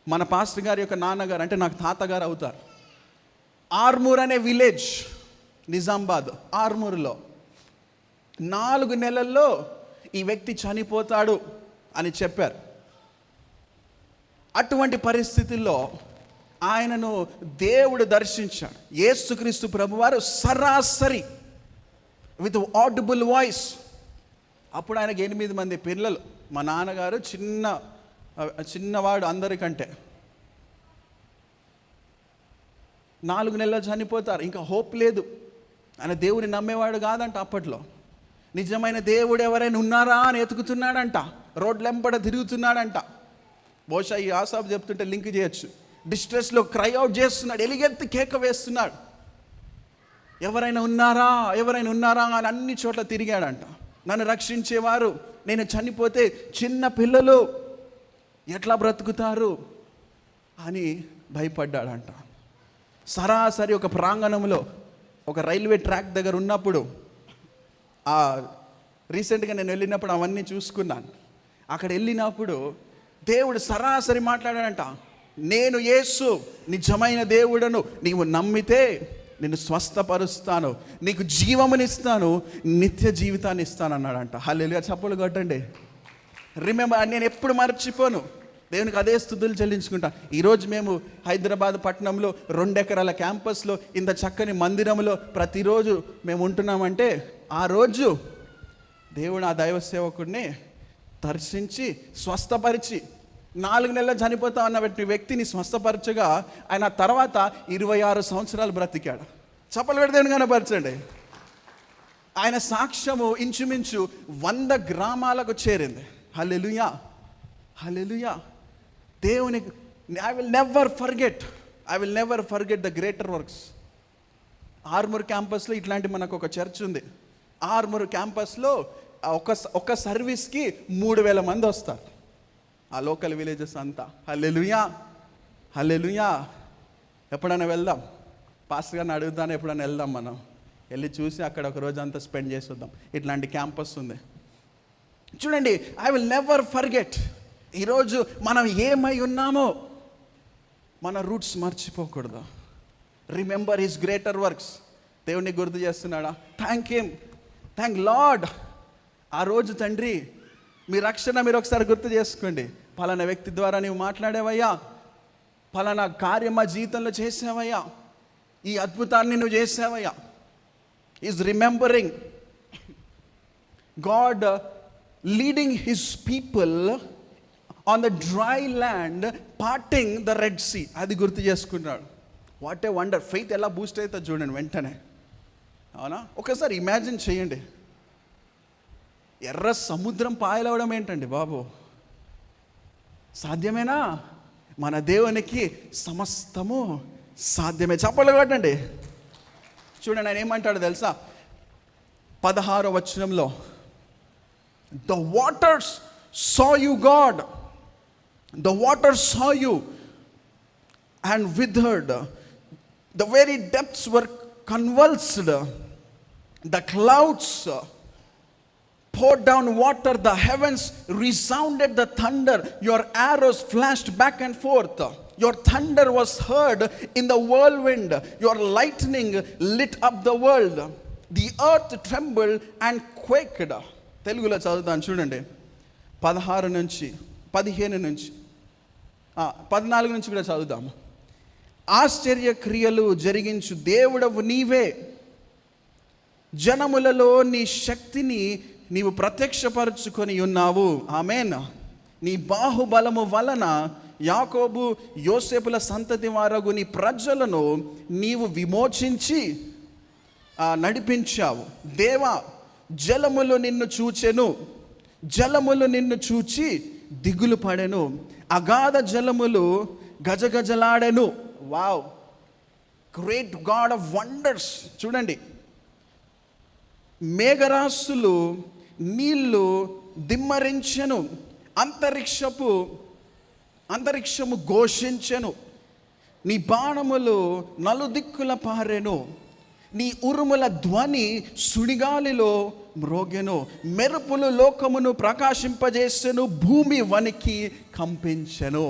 మన పాస్టర్ గారి యొక్క నాన్నగారు, అంటే నాకు తాతగారు అవుతారు. ఆర్మూర్ అనే విలేజ్, నిజామాబాద్ ఆర్మూర్లో 4 నెలల్లో ఈ వ్యక్తి చనిపోతాడు అని చెప్పారు. అటువంటి పరిస్థితుల్లో ఆయనను దేవుడు దర్శించాడు. యేసుక్రీస్తు ప్రభువారు సరాసరి విత్ ఆడిబుల్ వాయిస్. అప్పుడు ఆయనకు 8 మంది పిల్లలు. మా నాన్నగారు చిన్నవాడు అందరికంటే. 4 నెలలు చనిపోతారు, ఇంకా హోప్ లేదు. ఆయన దేవుని నమ్మేవాడు కాదంట అప్పట్లో. నిజమైన దేవుడు ఎవరైనా ఉన్నారా అని ఎతుకుతున్నాడంట, రోడ్లెంబడ తిరుగుతున్నాడంట. బహుశా ఈ ఆసాబ్ చెప్తుంటే లింక్ చేయొచ్చు. డిస్ట్రెస్లో క్రై అవుట్ చేస్తున్నాడు, ఎలిగెత్తి కేక వేస్తున్నాడు, ఎవరైనా ఉన్నారా, ఎవరైనా ఉన్నారా అని అన్ని చోట్ల తిరిగాడంట. నన్ను రక్షించేవారు, నేను చనిపోతే చిన్న పిల్లలు ఎట్లా బ్రతుకుతారు అని భయపడ్డాడంట. సరాసరి ఒక ప్రాంగణంలో ఒక రైల్వే ట్రాక్ దగ్గర ఉన్నప్పుడు, రీసెంట్గా నేను వెళ్ళినప్పుడు అవన్నీ చూసుకున్నాను. అక్కడ వెళ్ళినప్పుడు దేవుడు సరాసరి మాట్లాడాడంట, నేను యేసు నిజమైన దేవుడను, నీవు నమ్మితే నిన్ను స్వస్థపరుస్తాను, నీకు జీవమునిస్తాను, నిత్య జీవితాన్ని ఇస్తాను అన్నాడంట. హల్లెలూయా, చప్పలు కొట్టండి. రిమెంబర్, నేను ఎప్పుడు మర్చిపోను, దేవునికి అదే స్తుతులు చెల్లించుకుంటా. ఈరోజు మేము హైదరాబాద్ పట్టణంలో 2 ఎకరాల క్యాంపస్లో ఇంత చక్కని మందిరంలో ప్రతిరోజు మేము ఉంటున్నామంటే, ఆ రోజు దేవుడు ఆ దైవ సేవకుడిని దర్శించి స్వస్థపరిచి 4 నెలలు చనిపోతా ఉన్న వ్యక్తిని స్వస్థపరచగా ఆయన తర్వాత 26 సంవత్సరాలు బ్రతికాడు. చప్పలు పెడితే దేవుని కనపరచండి. ఆయన సాక్ష్యము ఇంచుమించు 100 గ్రామాలకు చేరింది. హల్లెలూయా, హల్లెలూయా. దేవుని I will never forget the greater works. Armoor క్యాంపస్లో ఇట్లాంటి మనకు ఒక చర్చ్ ఉంది. ఆర్మూర్ క్యాంపస్లో ఒక సర్వీస్కి 3,000 మంది వస్తారు, ఆ లోకల్ విలేజెస్ అంతా. హల్లెలూయా, హల్లెలూయా. ఎప్పుడైనా వెళ్దాం, పాస్టర్ గారిని అడుగుతాను, ఎప్పుడైనా వెళ్దాం, మనం వెళ్ళి చూసి అక్కడ ఒక రోజు అంతా స్పెండ్ చేసి వద్దాం. ఇట్లాంటి క్యాంపస్ ఉంది చూడండి. I will never forget. ఈరోజు మనం ఏమై ఉన్నామో మన రూట్స్ మర్చిపోకూడదు. Remember his greater works. దేవుని గుర్తు చేస్తున్నాడా? Thank him, thank lord. ఆ రోజు తండ్రి మీ రక్షణ మీరు ఒకసారి గుర్తు చేసుకోండి. పలానా వ్యక్తి ద్వారా నీవు మాట్లాడేవయ్యా, పలానా కార్యం మా జీవితంలో చేసావయ్యా, ఈ అద్భుతాన్ని నువ్వు చేసావయ్యా. Is remembering God leading his people on the dry land, parting the Red Sea. అది గుర్తు చేసుకున్నాడు. What a wonder. ఫెయిత్ ఎలా బూస్ట్ అవుతుంది చూడండి వెంటనే. అవునా? ఒకసారి ఇమాజిన్ చేయండి, ఎర్ర సముద్రం పాయలవడం ఏంటండి బాబు, సాధ్యమేనా? మన దేవునికి సమస్తము సాధ్యమే. చప్పలు కొట్టండి. చూడండి ఆయన ఏమంటాడు తెలుసా? 16వ వచనంలో, the waters saw you God, the waters saw you and withered, the very depths were convulsed, the clouds poured down water, the heavens resounded the thunder, your arrows flashed back and forth, your thunder was heard in the whirlwind, your lightning lit up the world, the earth trembled and quaked. తెలుగులో చదువుతాను చూడండి. 16 నుంచి 15 నుంచి 14 నుంచి కూడా చదువుదాము. ఆశ్చర్య క్రియలు జరిగించు దేవుడవు నీవే. జనములలో నీ శక్తిని నీవు ప్రత్యక్షపరుచుకొని ఉన్నావు. ఆమేన్. నీ బాహుబలము వలన యాకోబు యోసేపుల సంతతి వారగు నీ ప్రజలను నీవు విమోచించి నడిపించావు. దేవా, జలములు నిన్ను చూచెను, జలములు నిన్ను చూచి దిగులు పడెను, అగాధ జలములు గజగజలాడెను. Wow, great God of wonders. చూడండి, మేఘరాశులు నీళ్లు దిమ్మరించెను, అంతరిక్షము ఘోషించెను, నీ బాణములు నలుదిక్కుల పారెను, నీ ఉరుముల ధ్వని సుడిగాలిలో మ్రోగెను, మెరుపులు లోకమును ప్రకాశింపజేసెను, భూమి వణికి కంపించెను.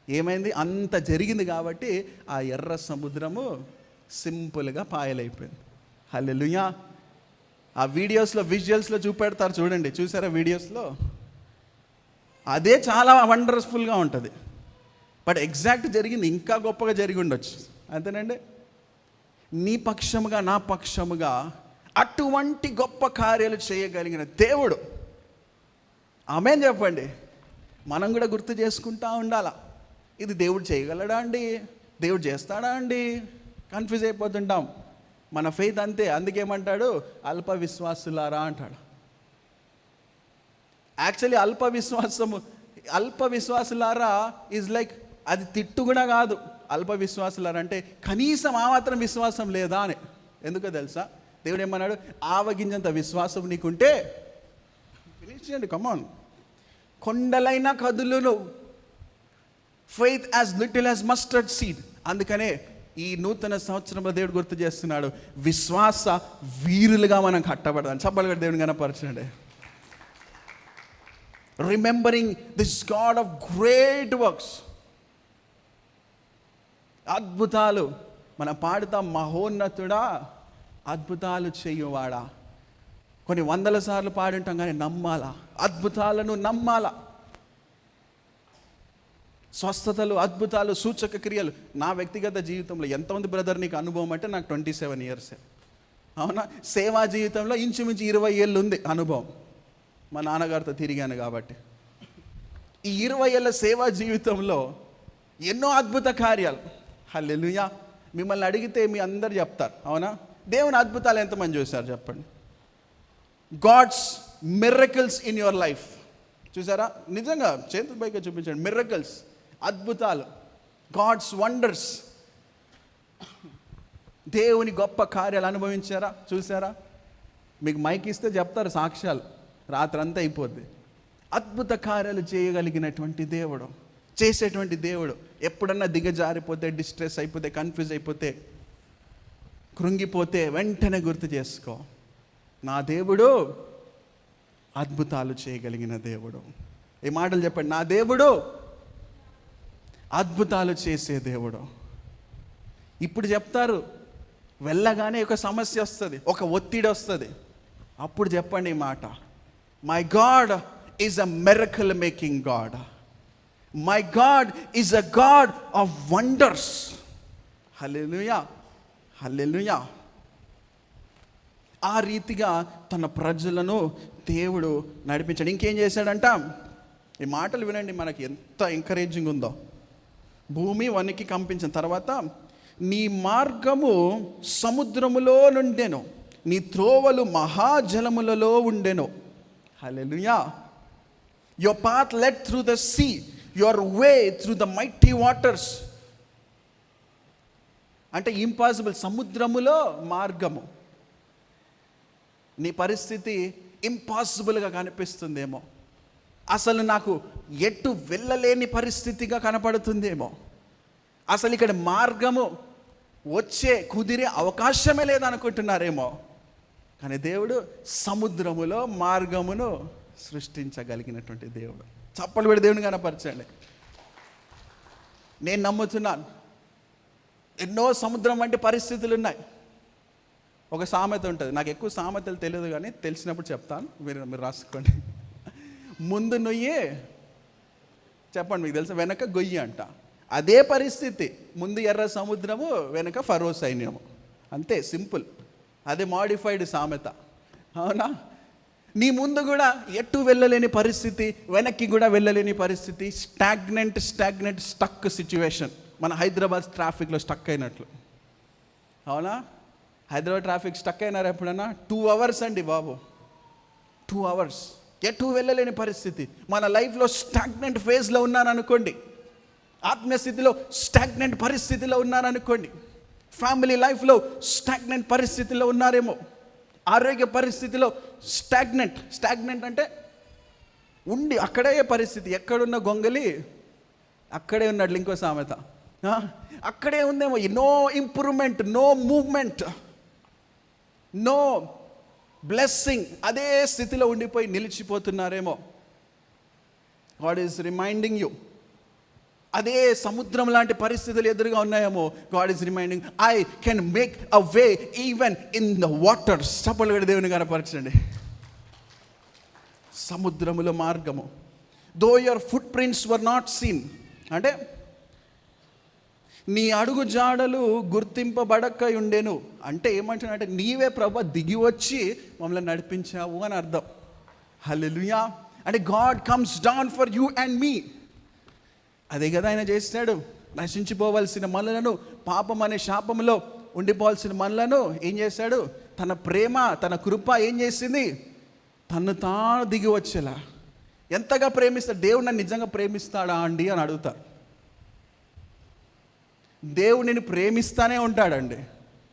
ఏమైంది? అంత జరిగింది కాబట్టి ఆ ఎర్ర సముద్రము సింపుల్గా పాయలైపోయింది. హల్లెలూయా. ఆ వీడియోస్లో విజువల్స్లో చూపెడతారు, చూడండి, చూసారా వీడియోస్లో? అదే చాలా వండర్ఫుల్గా ఉంటుంది. బట్ ఎగ్జాక్ట్ జరిగింది ఇంకా గొప్పగా జరిగి ఉండొచ్చు. అంతేనండి. నీ పక్షముగా నా పక్షముగా అటువంటి గొప్ప కార్యాలు చేయగలిగిన దేవుడు. ఆమేన్ చెప్పండి. మనం కూడా గుర్తు చేసుకుంటా ఉండాలా, ఇది దేవుడు చేయగలడా అండి, దేవుడు చేస్తాడా అండి? కన్ఫ్యూజ్ అయిపోతుంటాం. మన ఫెయిత్ అంతే. అందుకేమంటాడు? అల్ప విశ్వాసులారా అంటాడు. యాక్చువల్లీ అల్ప విశ్వాసులారా ఈజ్ లైక్, అది తిట్టు కూడా కాదు. అల్ప విశ్వాసులారా అంటే కనీసం ఆ మాత్రం విశ్వాసం లేదా అని. ఎందుకో తెలుసా? దేవుడు ఏమన్నాడు? ఆవగింజంత విశ్వాసం నీకుంటే ఫినిష్ చేయండి, కమాన్, కొండలైన కదులును, faith as little as mustard seed. అందుకనే ఈ నూతన సంవత్సరంలో దేవుడు గుర్తు చేస్తున్నాడు, విశ్వాస వీరులుగా మనం కట్టబడదాం. చెప్పాలి కూడా దేవుని కనపరచండి. Remembering this God of great works. అద్భుతాలు మనం పాడుతాం, మహోన్నతుడా, అద్భుతాలు చేయువాడా. కొన్ని వందల సార్లు పాడుంటాం కానీ నమ్మాలా, అద్భుతాలను నమ్మాలా. స్వస్థతలు, అద్భుతాలు, సూచక క్రియలు. నా వ్యక్తిగత జీవితంలో ఎంతమంది బ్రదర్ నీకు అనుభవం అంటే నాకు 27 ఇయర్సే. అవునా? సేవా జీవితంలో ఇంచుమించు 20 ఏళ్ళు ఉంది అనుభవం. మా నాన్నగారితో తిరిగాను కాబట్టి. ఈ 20 ఏళ్ళ సేవా జీవితంలో ఎన్నో అద్భుత కార్యాలు. హల్లెలూయా. మిమ్మల్ని అడిగితే మీ అందరు చెప్తారు, అవునా? దేవుని అద్భుతాలు ఎంతమంది చూశారు చెప్పండి? God's miracles in your life చూసారా? నిజంగా చేతుల పైగా చూపించండి. మిరకల్స్, అద్భుతాలు, గాడ్స్ వండర్స్. దేవుని గొప్ప కార్యాలు అనుభవించారా? చూసారా? మీకు మైక్ ఇస్తే చెప్తారు సాక్ష్యాలు, రాత్రంతా అయిపోద్ది. అద్భుత కార్యాలు చేయగలిగినటువంటి దేవుడు, చేసేటువంటి దేవుడు. ఎప్పుడన్నా దిగజారిపోతే, డిస్ట్రెస్ అయిపోతే, కన్ఫ్యూజ్ అయిపోతే, కృంగిపోతే వెంటనే గుర్తు చేసుకో, నా దేవుడు అద్భుతాలు చేయగలిగిన దేవుడు. ఈ మాటలు చెప్పండి, నా దేవుడు అద్భుతాలు చేసే దేవుడు. ఇప్పుడు చెప్తారు, వెళ్ళగానే ఒక సమస్య వస్తుంది, ఒక ఒత్తిడి వస్తుంది. అప్పుడు చెప్పండి ఈ మాట, my God is a miracle making God. My God is a God of wonders. Hallelujah, hallelujah. ఆ రీతిగా తన ప్రజలను దేవుడు నడిపించాడు. ఇంకేం చేశాడంట? ఈ మాటలు వినండి, మనకి ఎంత ఎంకరేజింగ్ ఉందో. భూమి వణికి కంపించిన తర్వాత, నీ మార్గము సముద్రములో నుండెను, నీ త్రోవలు మహాజలములలో ఉండెను. Hallelujah. Your path led through the sea, your way through the mighty waters. అంటే ఇంపాసిబుల్, సముద్రములో మార్గము. నీ పరిస్థితి ఇంపాసిబుల్గా కనిపిస్తుందేమో, అసలు నాకు ఎటు వెళ్ళలేని పరిస్థితిగా కనపడుతుందేమో, అసలు ఇక్కడ మార్గము కుదిరే అవకాశమే లేదనుకుంటున్నారేమో. కానీ దేవుడు సముద్రములో మార్గమును సృష్టించగలిగినటువంటి దేవుడు. చప్పలు పెట్టి దేవుని కనపరచండి. నేను నమ్ముతున్నాను, ఎన్నో సముద్రం వంటి పరిస్థితులు ఉన్నాయి. ఒక సామెత ఉంటుంది, నాకు ఎక్కువ సామెతలు తెలియదు కానీ తెలిసినప్పుడు చెప్తాను, మీరు రాసుకోండి. ముందు నొయ్యి చెప్పండి, మీకు తెలుసా, వెనక గొయ్యి అంట. అదే పరిస్థితి, ముందు ఎర్ర సముద్రము, వెనుక ఫరో సైన్యము, అంతే, సింపుల్. అదే మాడిఫైడ్ సామెత, అవునా? నీ ముందు కూడా ఎటు వెళ్ళలేని పరిస్థితి, వెనక్కి కూడా వెళ్ళలేని పరిస్థితి, స్టాగ్నెంట్ స్టక్ సిచ్యువేషన్. మన హైదరాబాద్ ట్రాఫిక్లో స్టక్ అయినట్లు, అవునా? హైదరాబాద్ ట్రాఫిక్ స్టక్ అయినారు ఎప్పుడన్నా? 2 hours అండి బాబు, 2 hours, ఎటు వెళ్ళలేని పరిస్థితి. మన లైఫ్లో స్టాగ్నెంట్ ఫేజ్లో ఉన్నారనుకోండి, ఆత్మీయస్థితిలో స్టాగ్నెంట్ పరిస్థితిలో ఉన్నారనుకోండి, ఫ్యామిలీ లైఫ్లో స్టాగ్నెంట్ పరిస్థితిలో ఉన్నారేమో, ఆరోగ్య పరిస్థితిలో స్టాగ్నెంట్ అంటే ఉండి అక్కడే పరిస్థితి, ఎక్కడున్న గొంగలి అక్కడే ఉన్నాడు, ఇంకో సామెత, అక్కడే ఉందేమో. No improvement, no movement, no blessing, అదే స్థితిలో ఉండిపోయి నిలిచిపోతున్నారేమో. గాడ్ ఈజ్ రిమైండింగ్ యూ, అదే సముద్రం లాంటి పరిస్థితులు ఎదురుగా ఉన్నాయేమో. God is reminding, I can make a way even in the waters. చప్పలు కూడా దేవుని కనపరచండి. సముద్రముల మార్గము, though your footprints were not seen, అంటే నీ అడుగు జాడలు గుర్తింపబడక ఉండేను అంటే ఏమంటున్నాడంటే, నీవే ప్రభు దిగి వచ్చి మమ్మల్ని నడిపించావు అని అర్థం. హల్లెలూయా. అంటే God comes down for you and me. అదే కదా ఆయన చేస్తాడు. నశించిపోవలసిన మనలను, పాపం అనే శాపంలో ఉండిపోవాల్సిన మనలను ఏం చేశాడు? తన ప్రేమ, తన కృప ఏం చేసింది? తను తాను దిగి వచ్చేలా. ఎంతగా ప్రేమిస్తాడు దేవుడు? నన్ను నిజంగా ప్రేమిస్తాడా అండి అని అడుగుతా. దేవుడిని ప్రేమిస్తానే ఉంటాడండి,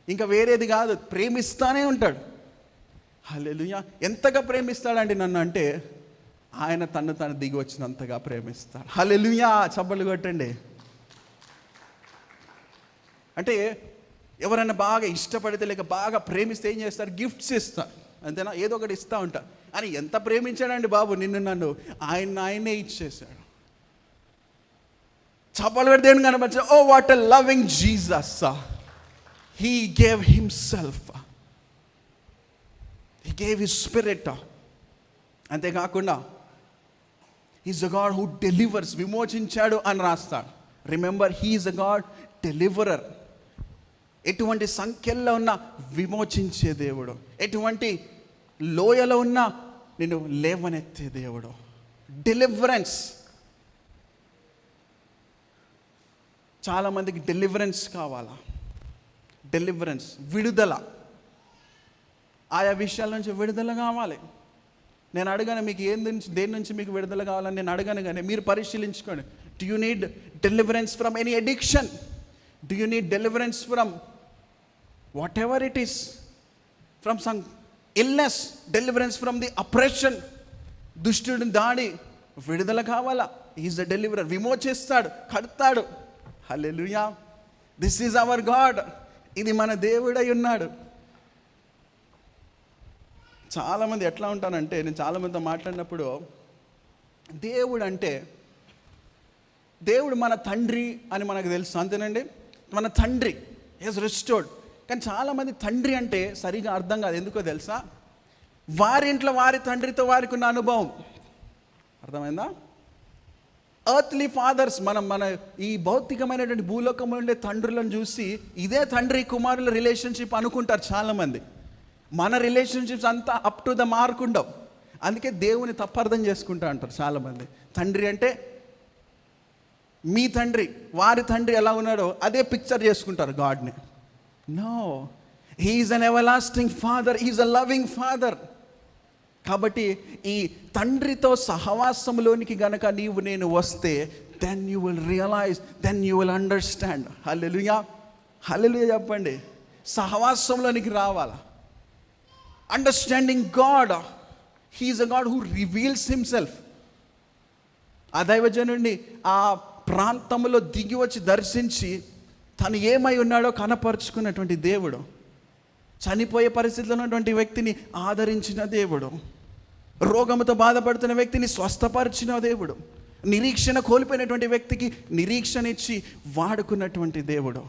ఇంకా వేరేది కాదు, ప్రేమిస్తానే ఉంటాడు. హల్లెలూయా. ఎంతగా ప్రేమిస్తాడండి నన్ను అంటే, ఆయన తను దిగి వచ్చినంతగా ప్రేమిస్తాడు. హల్లెలూయా. చప్పట్లు కొట్టండి. అంటే ఎవరైనా బాగా ఇష్టపడితే లేక బాగా ప్రేమిస్తే ఏం చేస్తారు? గిఫ్ట్స్ ఇస్తారు, అంతేనా? ఏదో ఒకటి ఇస్తూ ఉంటారు. అని ఎంత ప్రేమించాడండి బాబు నిన్ను నన్ను, ఆయనే ఇచ్చేసాడు. చప్పట్లు కొట్టి దేవుని కనపరిచాడు. Oh what a loving Jesus, he gave himself, he gave his spirit. అంతేకాకుండా he is a God who delivers, విమోచించాడు అని రాస్తాడు. Remember, he is a God deliverer. ఎటువంటి సంఖ్యల్లో ఉన్న విమోచించే దేవుడు, ఎటువంటి లోయలో ఉన్న నేను లేవనెత్తే దేవుడు. డెలివరెన్స్. చాలామందికి డెలివరెన్స్ కావాలా? డెలివరెన్స్, విడుదల, ఆయా విషయాల నుంచి విడుదల కావాలి. నేను అడగాను మీకు దేని నుంచి మీకు విడుదల కావాలని నేను అడగాను, కానీ మీరు పరిశీలించుకోండి. Do you need deliverance from any addiction? Do you need deliverance from whatever it is, from some illness, deliverance from the oppression, దుష్టుడి దాడి, విడుదల కావాలా? Is the deliverer. విమోచిస్తాడు, కడతాడు. Hallelujah. This is our God. ఇది మన దేవుడై ఉన్నాడు. చాలామంది ఎట్లా ఉంటానంటే, నేను చాలామందితో మాట్లాడినప్పుడు, దేవుడు అంటే దేవుడు మన తండ్రి అని మనకు తెలుసు, అంతేనండి. మన తండ్రి ఈజ్ రిస్టోర్డ్. కానీ చాలామంది తండ్రి అంటే సరిగా అర్థం కాదు. ఎందుకో తెలుసా? వారింట్లో వారి తండ్రితో వారికి ఉన్న అనుభవం. అర్థమైందా? ఎర్త్లీ ఫాదర్స్, మన ఈ భౌతికమైనటువంటి భూలోకంలో ఉండే తండ్రులను చూసి ఇదే తండ్రి కుమారుల రిలేషన్షిప్ అనుకుంటారు చాలామంది. మన రిలేషన్షిప్స్ అంతా అప్ టు ద మార్క్ ఉండవు. అందుకే దేవుని తప్పర్థం చేసుకుంటా అంటారు చాలామంది. తండ్రి అంటే మీ తండ్రి, వారి తండ్రి ఎలా ఉన్నాడో అదే పిక్చర్ చేసుకుంటారు గాడ్ని. No, he is an everlasting father, he is a loving father. కాబట్టి ఈ తండ్రితో సహవాసంలోనికి గనక నీవు నేను వస్తే, then you will realise, then you will understand. Hallelujah. Hallelujah చెప్పండి. సహవాసంలోనికి రావాలా? Understanding God. He is a God who reveals himself. ఆ దైవజనుడిని ఆ ప్రాంతంలో దిగి వచ్చి దర్శించి తను ఏమై ఉన్నాడో కనపరుచుకున్నటువంటి దేవుడు. చనిపోయే పరిస్థితిలో ఉన్నటువంటి వ్యక్తిని ఆదరించిన దేవుడు. రోగముతో బాధపడుతున్న వ్యక్తిని స్వస్థపరిచిన దేవుడు. నిరీక్షణ కోల్పోయినటువంటి వ్యక్తికి నిరీక్షణ ఇచ్చి వాడుకున్నటువంటి దేవుడు.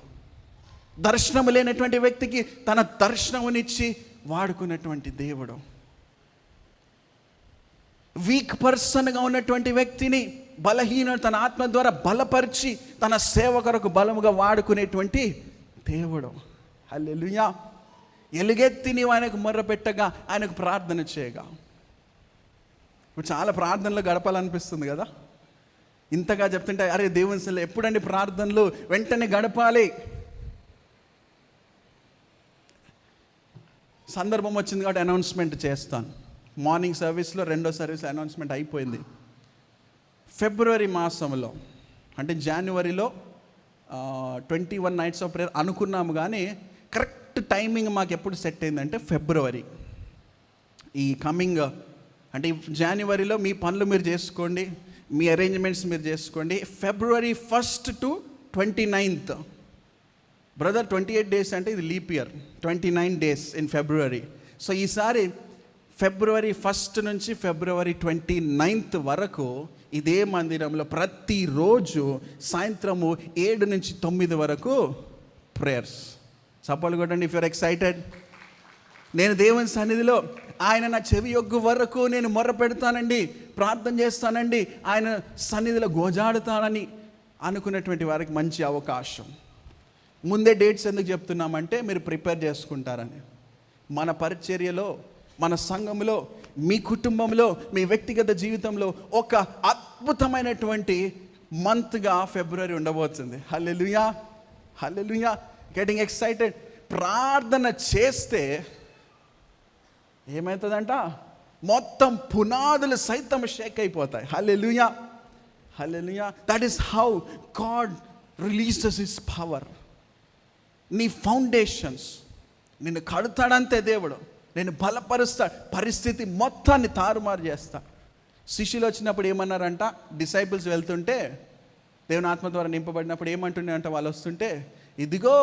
దర్శనము లేనటువంటి వ్యక్తికి తన దర్శనమునిచ్చి వాడుకున్నటువంటి దేవుడు. వీక్ పర్సన్గా ఉన్నటువంటి వ్యక్తిని బలహీనుడు తన ఆత్మ ద్వారా బలపరిచి తన సేవ కొరకు బలముగా వాడుకునేటువంటి దేవుడు. హల్లెలూయా. ఎలుగెత్తి నీవు ఆయనకు మొర్ర పెట్టగా, ఆయనకు ప్రార్థన చేయగా. ఇప్పుడు చాలా ప్రార్థనలు గడపాలనిపిస్తుంది కదా. ఇంతగా చెప్తుంటే అరే దేవుని సన్నిధిలో ఎప్పుడండి ప్రార్థనలు, వెంటనే గడపాలి. సందర్భం వచ్చింది కాబట్టి అనౌన్స్మెంట్ చేస్తాను. మార్నింగ్ సర్వీస్లో 2వ సర్వీస్ అనౌన్స్మెంట్ అయిపోయింది. ఫిబ్రవరి మాసంలో అంటే జనవరిలో 21 నైట్స్ ఆఫ్ ప్రేయర్ అనుకున్నాము, కానీ కరెక్ట్ టైమింగ్ మాకు ఎప్పుడు సెట్ అయిందంటే ఫిబ్రవరి. ఈ కమింగ్ అంటే జనవరిలో మీ పనులు మీరు చేసుకోండి, మీ అరేంజ్మెంట్స్ మీరు చేసుకోండి. ఫిబ్రవరి 1st to 29th brother, 28 days అంటే ఇది leap year, 29 days in February. So ఈసారి ఫిబ్రవరి 1st నుంచి ఫిబ్రవరి 29th వరకు ఇదే మందిరంలో ప్రతిరోజు సాయంత్రము 7 నుంచి 9 వరకు ప్రేయర్స్. చప్పలు కొట్టండి ఇఫ్ యూర్ ఎక్సైటెడ్. నేను దేవుని సన్నిధిలో ఆయన నా చెవి యొగ్గు వరకు నేను మొర్ర పెడతానండి, ప్రార్థన చేస్తానండి, ఆయన సన్నిధిలో గోజాడుతానని అనుకున్నటువంటి వారికి మంచి అవకాశం. ముందే డేట్స్ ఎందుకు చెప్తున్నామంటే మీరు ప్రిపేర్ చేసుకుంటారని. మన పరిచర్యలో, మన సంఘంలో, మీ కుటుంబంలో, మీ వ్యక్తిగత జీవితంలో ఒక అద్భుతమైనటువంటి మంత్గా ఫిబ్రవరి ఉండబోతుంది. Hallelujah, hallelujah. Getting excited. ప్రార్థన చేస్తే ఏమవుతుందంట, మొత్తం పునాదులు సైతం షేక్ అయిపోతాయి. Hallelujah, hallelujah. That is how God releases his power. నీ ఫౌండేషన్స్ నిన్ను కడతాడంతే దేవుడు, నేను బలపరుస్తా, పరిస్థితి మొత్తాన్ని తారుమారు చేస్తా. శిష్యులు వచ్చినప్పుడు ఏమన్నారంట, డిసైపుల్స్ వెళ్తుంటే దేవుని ఆత్మ ద్వారా నింపబడినప్పుడు ఏమంటున్నారంట, వాళ్ళు వస్తుంటే ఇదిగో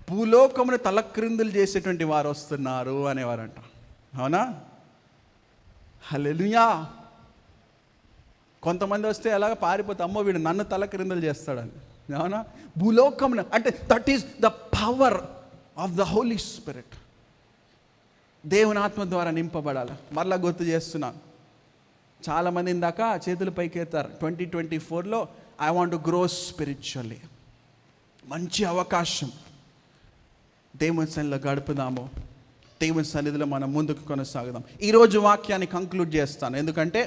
భూలోకమును తలక్రిందులు చేసేటువంటి వారు వస్తున్నారు అనేవారంట. అవునా? హల్లెలూయా. కొంతమంది వస్తే అలాగ పారిపోతే అమ్మో వీడు నన్ను తలక్రిందులు చేస్తాడని. అవునా? భూలోకమును అంటే that is the power of the Holy Spirit. దేవుని ఆత్మ ద్వారా నింపబడాలి. మరలా గుర్తు చేస్తున్నాను, చాలామంది ఇందాక చేతులు పైకెత్తారు. 2024లో I want to grow spiritually. మంచి అవకాశం. దేవుని సన్నిధిలో గడుపుదాము, దేవుని సన్నిధిలో మనం ముందుకు కొనసాగుదాం. ఈరోజు వాక్యాన్ని కంక్లూడ్ చేస్తాను, ఎందుకంటే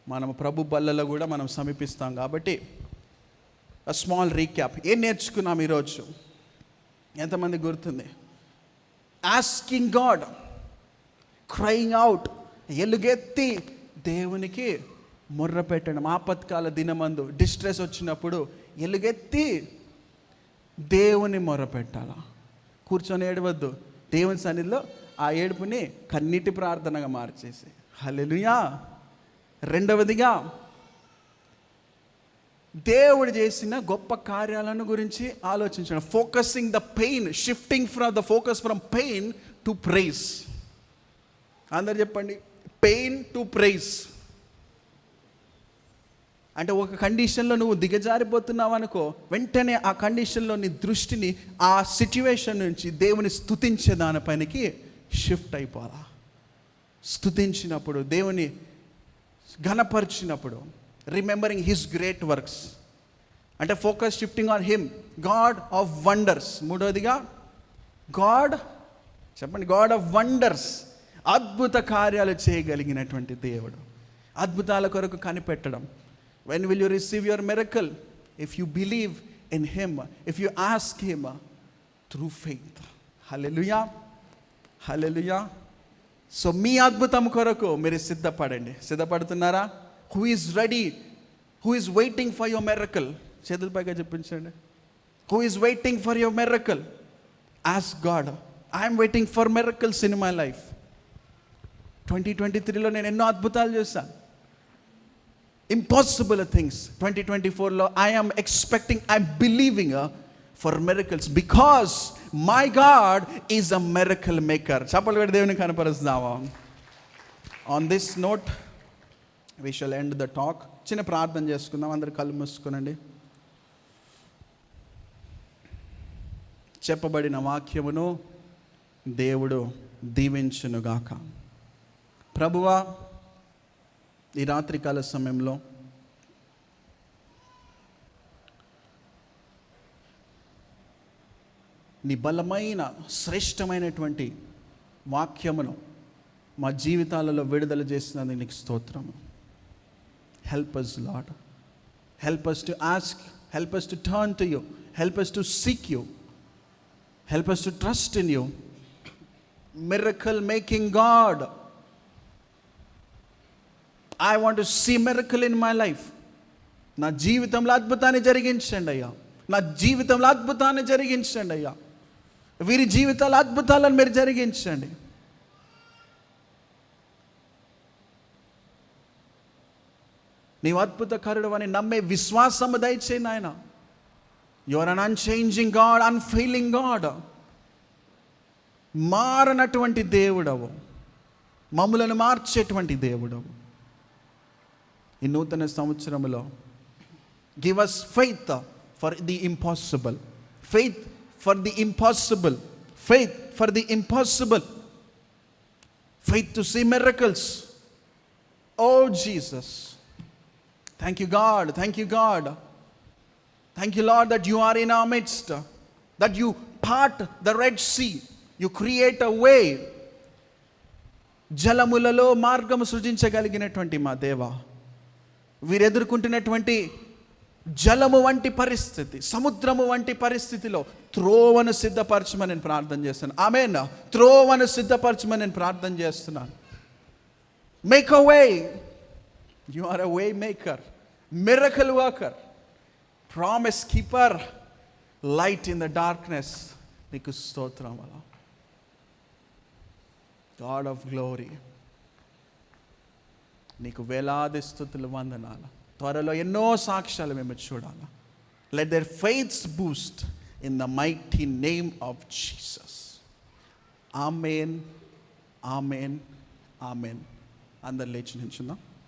మనం ప్రభు బల్లలో కూడా మనం సమీపిస్తాం కాబట్టి. Small recap. ఏం నేర్చుకున్నాం ఈరోజు? ఎంతమంది గుర్తుంది? ఆస్కింగ్ గాడ్, క్రైయింగ్ అవుట్, ఎలుగెత్తి దేవునికి మొర్ర పెట్టడం. ఆపత్కాల దినమందు డిస్ట్రెస్ వచ్చినప్పుడు ఎలుగెత్తి దేవుని మొర్ర పెట్టాలా. కూర్చొని ఏడవద్దు. దేవుని సన్నిధిలో ఆ ఏడుపుని కన్నీటి ప్రార్థనగా మార్చేసి. హల్లెలూయా. రెండవదిగా దేవుడు చేసిన గొప్ప కార్యాలను గురించి ఆలోచించడం. Focusing the pain, shifting from the focus from pain to praise. అందరు చెప్పండి, పెయిన్ టు ప్రైజ్. అంటే ఒక కండిషన్లో నువ్వు దిగజారిపోతున్నావు అనుకో, వెంటనే ఆ కండిషన్లో నీ దృష్టిని ఆ సిచ్యువేషన్ నుంచి దేవుని స్తుతించే దానిపైనకి షిఫ్ట్ అయిపోవాలా. స్తుతించినప్పుడు, దేవుని ఘనపరిచినప్పుడు, రిమెంబరింగ్ హిస్ గ్రేట్ వర్క్స్, అంటే focus shifting on him, God of wonders. మూడవదిగా గాడ్, చెప్పండి, గాడ్ ఆఫ్ వండర్స్. అద్భుత కార్యాలు చేయగలిగినటువంటి దేవుడు. అద్భుతాల కొరకు కనిపెట్టడం. When will you receive your miracle? If you believe in him, if you ask him through faith. Hallelujah, hallelujah. So మీ అద్భుతం కొరకు మీరు సిద్ధపడండి. సిద్ధపడుతున్నారా? Who is ready? Who is waiting for your miracle? చేతుల పైగా చెప్పించండి. Who is waiting for your miracle? Ask God. I am waiting for miracles in my life. 2023లో నేను ఎన్నో అద్భుతాలు చేశాను. Impossible things. 2024లో I am expecting, I'm believing for miracles because my God is a miracle maker. చప్పట్లు కొట్టి దేవుని కనపరుస్తావా? On this note we shall end the talk. చిన్న ప్రార్థన చేసుకుందాం. అందరు కళ్ళు మూసుకునండి. చెప్పబడిన వాక్యమును దేవుడు దీవించునుగాక. ప్రభువా, ఈ రాత్రికాల సమయంలో నీ బలమైన శ్రేష్టమైనటువంటి వాక్యమును మా జీవితాలలో విడుదల చేసినందుకు నీకు స్తోత్రము. Help us Lord, help us to ask, help us to turn to you, help us to seek you, help us to trust in you. Miracle making God, I want to see miracle in my life. నా జీవితంలో అద్భుతాన్ని జరిగించండి అయ్యా, నా జీవితంలో అద్భుతాన్ని జరిగించండి అయ్యా, వీరి జీవితాల అద్భుతాలను మీరు జరిగించండి. నీవు అద్భుతకరుడు అని నమ్మే విశ్వాసము దయచేయి నాయన. You are an unchanging God, unfailing God. మారనటువంటి దేవుడవు, మమ్ములను మార్చేటువంటి దేవుడవు. ఈ నూతన సంవత్సరంలో give us faith for the impossible, faith for the impossible, faith for the impossible, faith to see miracles. Oh Jesus, thank you God, thank you God, thank you Lord that you are in our midst, that you part the Red Sea, you create a way. జలములలో మార్గము సృజించగలిగినటువంటి మా దేవా, వీరు ఎదుర్కొంటున్నటువంటి జలము వంటి పరిస్థితి, సముద్రము వంటి పరిస్థితిలో త్రోవను సిద్ధపరచమని నేను ప్రార్థన చేస్తున్నాను. ఆమేన్. త్రోవను సిద్ధపరచమని నేను ప్రార్థన చేస్తున్నాను. Make a way. You are a way maker, miracle worker, promise keeper, light in the darkness. నీకు స్తోత్రం అలా. గాడ్ ఆఫ్ గ్లోరీ, నీకు వేలాది స్తుతులు, వందనాలు. త్వరలో ఎన్నో సాక్ష్యాలు మేము చూడాలి. Let their faiths boost in the mighty name of Jesus. Amen, amen, amen. అందరు లేచి నిల్చుందాం.